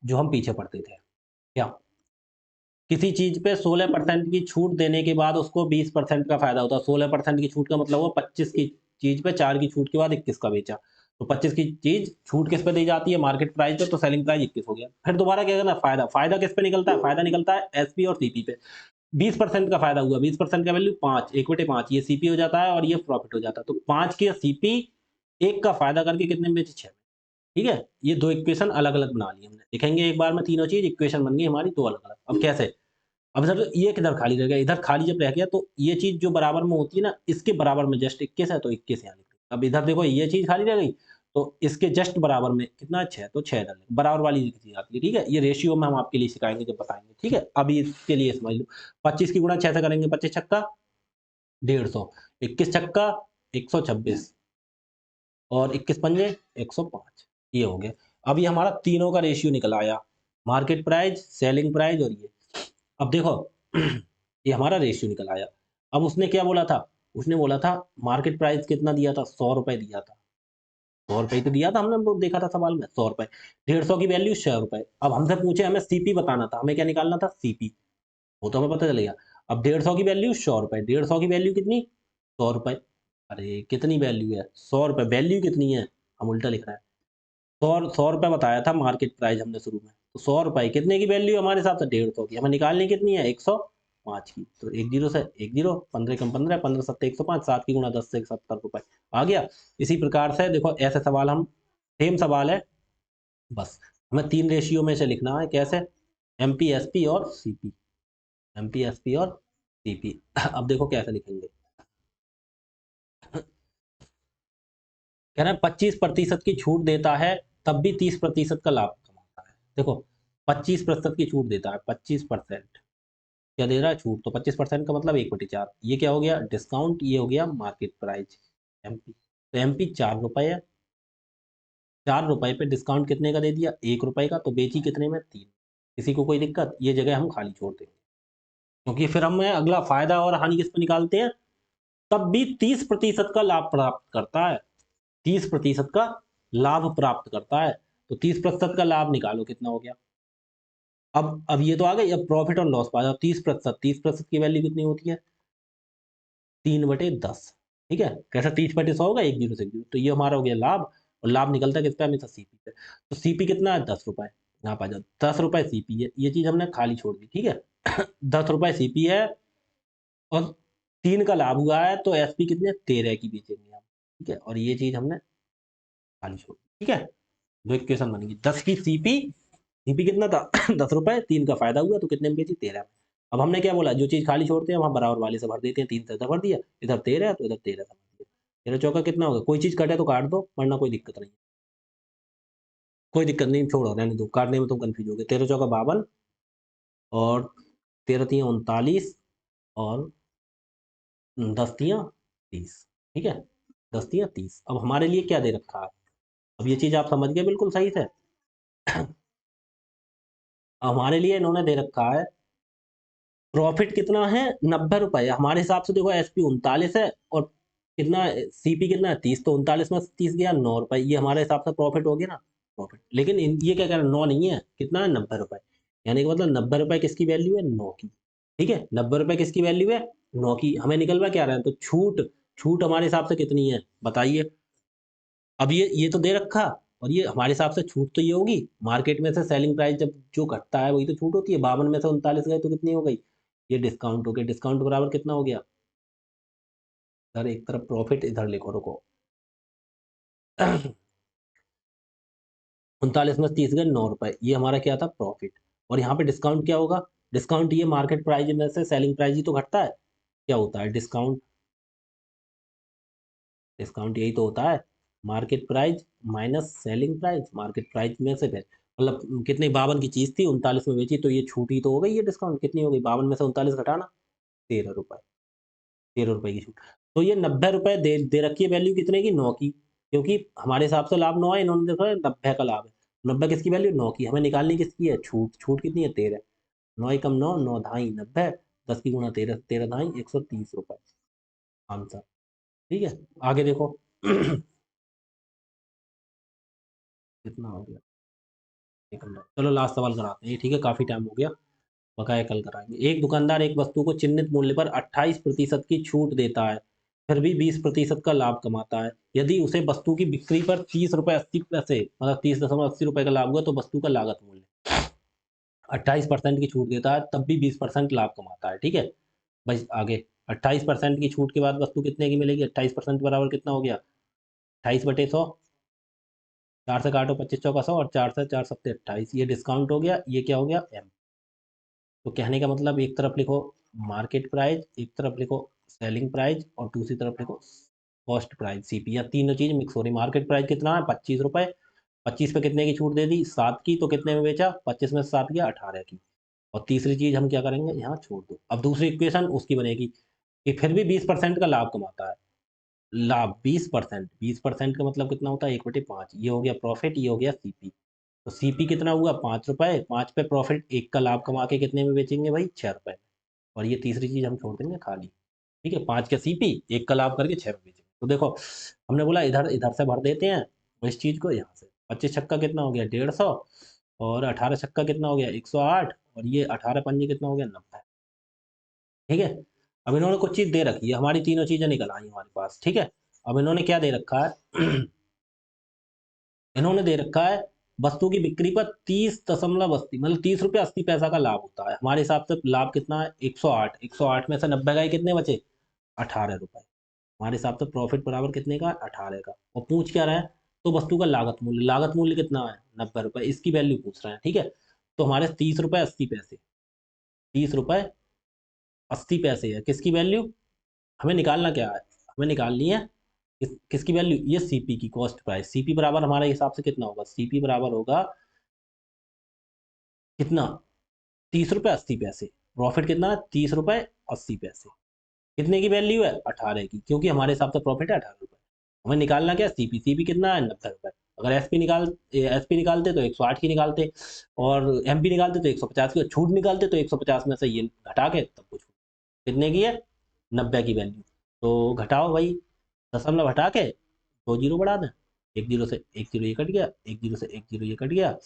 जो हम पीछे पढ़ते थे, क्या, किसी चीज पे 16% की छूट देने के बाद उसको 20% का फायदा होता है, 16% की छूट का मतलब हुआ 25 की चीज पे 4 की छूट के बाद 21 का बेचा, तो 25 की चीज छूट किस पे दी जाती है, मार्केट प्राइस पे, तो सेलिंग प्राइस 21 हो गया। फिर दोबारा क्या करना, फायदा, फायदा किस पे निकलता है, फायदा निकलता है एसपी और सीपी पे, 20% का फायदा हुआ, 20% का वैल्यू 5, 1/5, ये सीपी हो जाता है और ये प्रॉफिट हो जाता है, तो 5 की सीपी एक का फायदा करके कितने में बेचे, 6, ठीक है। ये दो इक्वेशन अलग अलग बना ली हमने, लिखेंगे एक बार में तीनों चीज, इक्वेशन बन गई हमारी दो अलग अलग। अब कैसे, अब सर ये किधर खाली रह गया, इधर खाली जब रह गया तो ये चीज जो बराबर में होती है ना, इसके बराबर में जस्ट 21 है, तो 21 यहाँ लिख दिया। अब इधर देखो ये चीज खाली रह गई, तो इसके जस्ट बराबर में कितना है, 6, तो 6 डाल बराबर वाली लिख दी जाती है, ठीक है। ये रेशियो में हम आपके लिए सिखाएंगे जब बताएंगे, ठीक है। अभी इसके लिए समझ लो, 25 की गुणा 6 से करेंगे, 25 छक्का 150, 21 छक्का 126, और 21 पंजे 105, ये हो गया। अब ये हमारा तीनों का रेशियो निकल आया, मार्केट प्राइस, सेलिंग प्राइस और ये। अब देखो ये हमारा रेशियो निकल आया। अब उसने क्या बोला था, उसने बोला था मार्केट प्राइस कितना दिया था, 100 रुपए दिया था, 100 रुपए तो दिया था हमने, वो देखा था सवाल में, 100 रुपए, 150 की वैल्यू 6 रुपए। अब हमसे पूछे, हमें सीपी बताना था, हमें क्या निकालना था, सीपी, वो तो हमें पता चलेगा। अब 150 की वैल्यू 100 रुपए, 150 की वैल्यू कितनी, 100 रुपए, अरे कितनी वैल्यू है, 100 रुपए, वैल्यू कितनी है, हम उल्टा लिख रहे हैं, 100 रुपए बताया था मार्केट प्राइस हमने शुरू में, तो 100 रुपए कितने की वैल्यू हमारे हिसाब से, 150 की, हमें निकालनी कितनी है, 105 की, तो एक जीरो से एक जीरो, 15 कम 15, 15 सत्ते 105, 7 की गुणा 10 से 70 रुपए आ गया। इसी प्रकार से देखो ऐसे सवाल हम सेम सवाल है, बस हमें 3 रेशियो में से लिखना है। कैसे? एमपी, एसपी और सीपी। एमपी, एसपी और सीपी। अब देखो कैसे लिखेंगे। कह रहा है 25% की छूट देता है, तब भी 30% का लाभ कमाता है। देखो 25% की छूट देता है, 25% क्या दे रहा है? छूट। तो 25% का मतलब 1/4। ये क्या हो गया? डिस्काउंट। ये हो गया मार्केट प्राइस एमपी। तो एमपी 4 रुपए है, 4 रुपए पे डिस्काउंट कितने का दे दिया? 1 रुपए का। तो बेची कितने में? 3। किसी को कोई दिक्कत? ये जगह हम खाली छोड़ देंगे, क्योंकि फिर हमें अगला फायदा और हानि किस पर निकालते हैं? तब भी 30% का लाभ प्राप्त करता है, 30% का लाभ प्राप्त करता है। तो 30% का लाभ निकालो, कितना हो गया? अब ये तो आ गई। अब प्रॉफिट और लॉस पा जाओ। 30%, 30% की वैल्यू कितनी होती है? 3/10। ठीक है, कैसा? 30/100 होगा, 1 जीरो से 1 जीरो। तो ये हमारा हो गया लाभ। और लाभ निकलता है किस पे? हमेशा सीपी पे। तो सीपी कितना है? 10 रुपए। यहाँ पा जाओ, 10 रुपए सीपी है। ये चीज हमने खाली छोड़ दी। ठीक है। 10 रुपए सीपी है और 3 का लाभ हुआ है, तो एसपी कितने? 13 की बेचेंगे हम। ठीक है, और ये चीज हमने खाली छोड़ दी। ठीक है, दो इक्वेशन बनेगी। 10 की सीपी, सीपी कितना था? 10 रुपए। 3 का फायदा हुआ, तो कितने में बेची? 13 में। अब हमने क्या बोला? जो चीज खाली छोड़ते हैं वहां बराबर वाले से भर देते हैं। 3 से इधर भर दिया, इधर 13 है तो इधर 13 से भर दिया। 13 चौका कितना होगा? कोई चीज कटे तो काट दो, वरना कोई दिक्कत नहीं। कोई दिक्कत नहीं, छोड़ो, रहने दो, काटने में तुम कंफ्यूज हो गए। 13 चौका 52 और 13 तियां 39 और 10 तियां 30। ठीक है, 10 तियां 30। अब हमारे लिए क्या दे रखा है? अब ये चीज आप समझ गए बिल्कुल सही से। हमारे लिए इन्होंने दे रखा है प्रॉफिट कितना है? 90 रुपए। हमारे हिसाब से देखो एसपी 39 है और कितना सीपी कितना है? 30। तो 39 में से 30 गया, 9 रुपए। ये हमारे हिसाब से प्रॉफिट हो गया ना? प्रॉफिट। लेकिन ये क्या कह रहे हैं? 9 नहीं है, कितना है? 90 रुपए। यानी कि मतलब 90 रुपए किसकी वैल्यू है? 9 की। ठीक है, 90 रुपए किसकी वैल्यू है? 9 की। हमें निकलवा क्या रहा है? तो छूट, छूट हमारे हिसाब से कितनी है बताइए? अब ये तो दे रखा, और ये हमारे हिसाब से छूट तो ये होगी। मार्केट में से सेलिंग प्राइस जब जो घटता है वही तो छूट होती है। 52 में से 39 गए तो कितनी हो गई? ये डिस्काउंट हो गया। डिस्काउंट बराबर कितना हो गया? इधर एक तरफ प्रॉफिट, इधर लिखो, रुको। 39 में से 30 गए, 9 रुपए। ये हमारा क्या था? प्रॉफिट। और यहाँ पे डिस्काउंट क्या होगा? डिस्काउंट ये मार्केट प्राइस में से सेलिंग प्राइस ही तो घटता है। क्या होता है डिस्काउंट? डिस्काउंट यही तो होता है, market price minus selling price. Market price में से मतलब कितनी? 52 की चीज थी, 39 में बेची, तो ये छूटी तो हो गई। ये डिस्काउंट कितनी हो गई? 52 में से 39 घटाना, 13 रुपए। 13 रुपए की छूट। तो ये 90 रुपए दे रखी है। वैल्यू कितने की? 9 की। क्योंकि हमारे हिसाब से लाभ 9 है, इन्होंने देखो 90 का लाभ है। 90 किसकी वैल्यू? 9 की। हमें निकालनी किसकी है? छूट। छूट कितनी है? 13। 9 एकम 9, 9 धाई 90, 10 की गुणा 13, 13 धाई 130 रुपए। आंसर। ठीक है, आगे देखो। कितना हो गया? चलो लास्ट सवाल कराते हैं, ठीक है, काफी टाइम हो गया। बकाया कल कराएंगे। एक दुकानदार एक वस्तु को चिन्हित मूल्य पर 28% की छूट देता है, फिर भी 20% का लाभ कमाता है। यदि उसे वस्तु की बिक्री पर 30 रुपए 80 पैसे, मतलब 30.80 रुपए का लाभ हुआ, तो वस्तु का लागत मूल्य 28% की छूट देता है, तब भी 20% लाभ कमाता है। ठीक है, बस आगे। 28% की छूट के बाद वस्तु कितने की मिलेगी? 28% बराबर कितना हो गया? 28/100। 4 से काटो, 25 चौका 100, और 4 से 4 सत्ते 28। ये डिस्काउंट हो गया। ये क्या हो गया? एम। तो कहने का मतलब, एक तरफ लिखो मार्केट प्राइस, एक तरफ लिखो सेलिंग प्राइस, और दूसरी तरफ लिखो कॉस्ट प्राइस सीपी। या तीनों चीज मिक्स हो रही। मार्केट प्राइस कितना है? 25 रुपए। 25 पे कितने की छूट दे दी? 7 की। तो कितने में बेचा? 25 में से 7 गया, 18 की। और तीसरी चीज हम क्या करेंगे? यहाँ छोड़ दो। अब दूसरी इक्वेशन उसकी बनेगी कि फिर भी 20% का लाभ कमाता है। लाभ 20%, 20% का मतलब कितना होता है? 1/5। ये हो गया प्रॉफिट, ये हो गया सीपी। तो सीपी कितना हुआ? 5 रुपए। 5 पे प्रॉफिट, 1 का लाभ कमा के कितने में बेचेंगे भाई? 6 रुपए। और ये तीसरी चीज हम छोड़ देंगे खाली। ठीक है, 5 का सीपी, 1 का लाभ करके 6 में बेचेंगे। तो देखो हमने बोला इधर इधर से भर देते हैं इस चीज को यहाँ से। 25 छक्का कितना हो गया? 150। और 18 छक्का कितना हो गया? 108। और ये 18 पंजे कितना हो गया? 90। ठीक है, अब इन्होंने कुछ चीज दे रखी है, हमारी तीनों चीजें निकल आई हमारे पास। ठीक है, अब इन्होंने क्या दे रखा है? इन्होंने दे रखा है वस्तु की बिक्री पर 30.80, मतलब 30 रुपये 80 पैसा का लाभ होता है। हमारे हिसाब से लाभ कितना है? 108। 108 में से 90 गए, कितने बचे? 18 रुपए। हमारे हिसाब से प्रॉफिट बराबर कितने का? 18 का। और पूछ क्या रहा है? तो वस्तु का लागत मूल्य कितना है 90 रुपए, इसकी वैल्यू पूछ रहे हैं। ठीक है, तो हमारे 30 रुपए 80 पैसे, 30 रुपए 80 पैसे है किसकी वैल्यू, हमें निकालना क्या है, हमें निकालनी है किसकी वैल्यू, ये सीपी की कॉस्ट प्राइस। सीपी बराबर हमारे हिसाब से कितना होगा, सीपी बराबर होगा कितना, 30 रुपए 80 पैसे। प्रॉफिट कितना है, 30 रुपए 80 पैसे। कितने की वैल्यू है, 18 की, क्योंकि हमारे हिसाब से प्रॉफिट है 18 रुपए। हमें निकालना क्या, सीपी। सीपी कितना है, 90 रुपए। अगर एसपी निकालते तो 108 की निकालते, और एमपी निकालते तो 150 की, छूट निकालते तो 150 में से ये घटा के तब कुछ कितने की है, 90 की वैल्यू। तो घटाओ भाई, दशमलव हटा के 2 जीरो बढ़ा दें, एक जीरो से एक जीरो ये कट गया, एक जीरो से एक जीरो ये कट गया।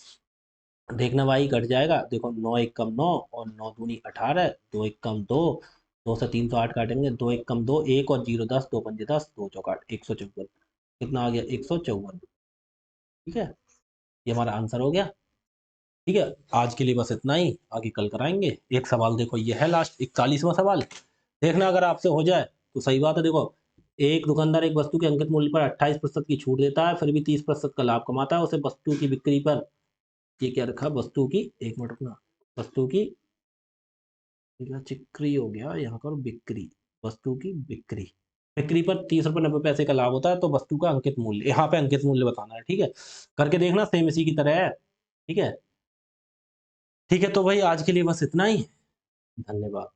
देखना भाई कट जाएगा, देखो 9 1 कम 9 और 9 दूनी 18, 2 1 कम 2, 2 से 308 काटेंगे, 2 1 कम 2, 1 और 0 10, 2 पंजे 10, 2 चौकाट 154। कितना आ गया, 154। ठीक है, ये हमारा आंसर हो गया। ठीक है, आज के लिए बस इतना ही, आगे कल कराएंगे। एक सवाल देखो, ये है लास्ट 41वां सवाल, देखना अगर आपसे हो जाए तो सही बात है। देखो, एक दुकानदार एक वस्तु के अंकित मूल्य पर 28% की छूट देता है, फिर भी 30% का लाभ कमाता है। उसे वस्तु की बिक्री पर, ये क्या रखा, वस्तु की, एक मिनट रुकना, वस्तु की, चिक्री हो गया यहाँ पर, बिक्री, वस्तु की बिक्री, बिक्री पर 30 रुपए 90 पैसे का लाभ होता है। तो वस्तु का अंकित मूल्य, यहाँ पे अंकित मूल्य बताना है। ठीक है, करके देखना, सेम इसी की तरह है। ठीक है, ठीक है, तो भाई आज के लिए बस इतना ही, धन्यवाद।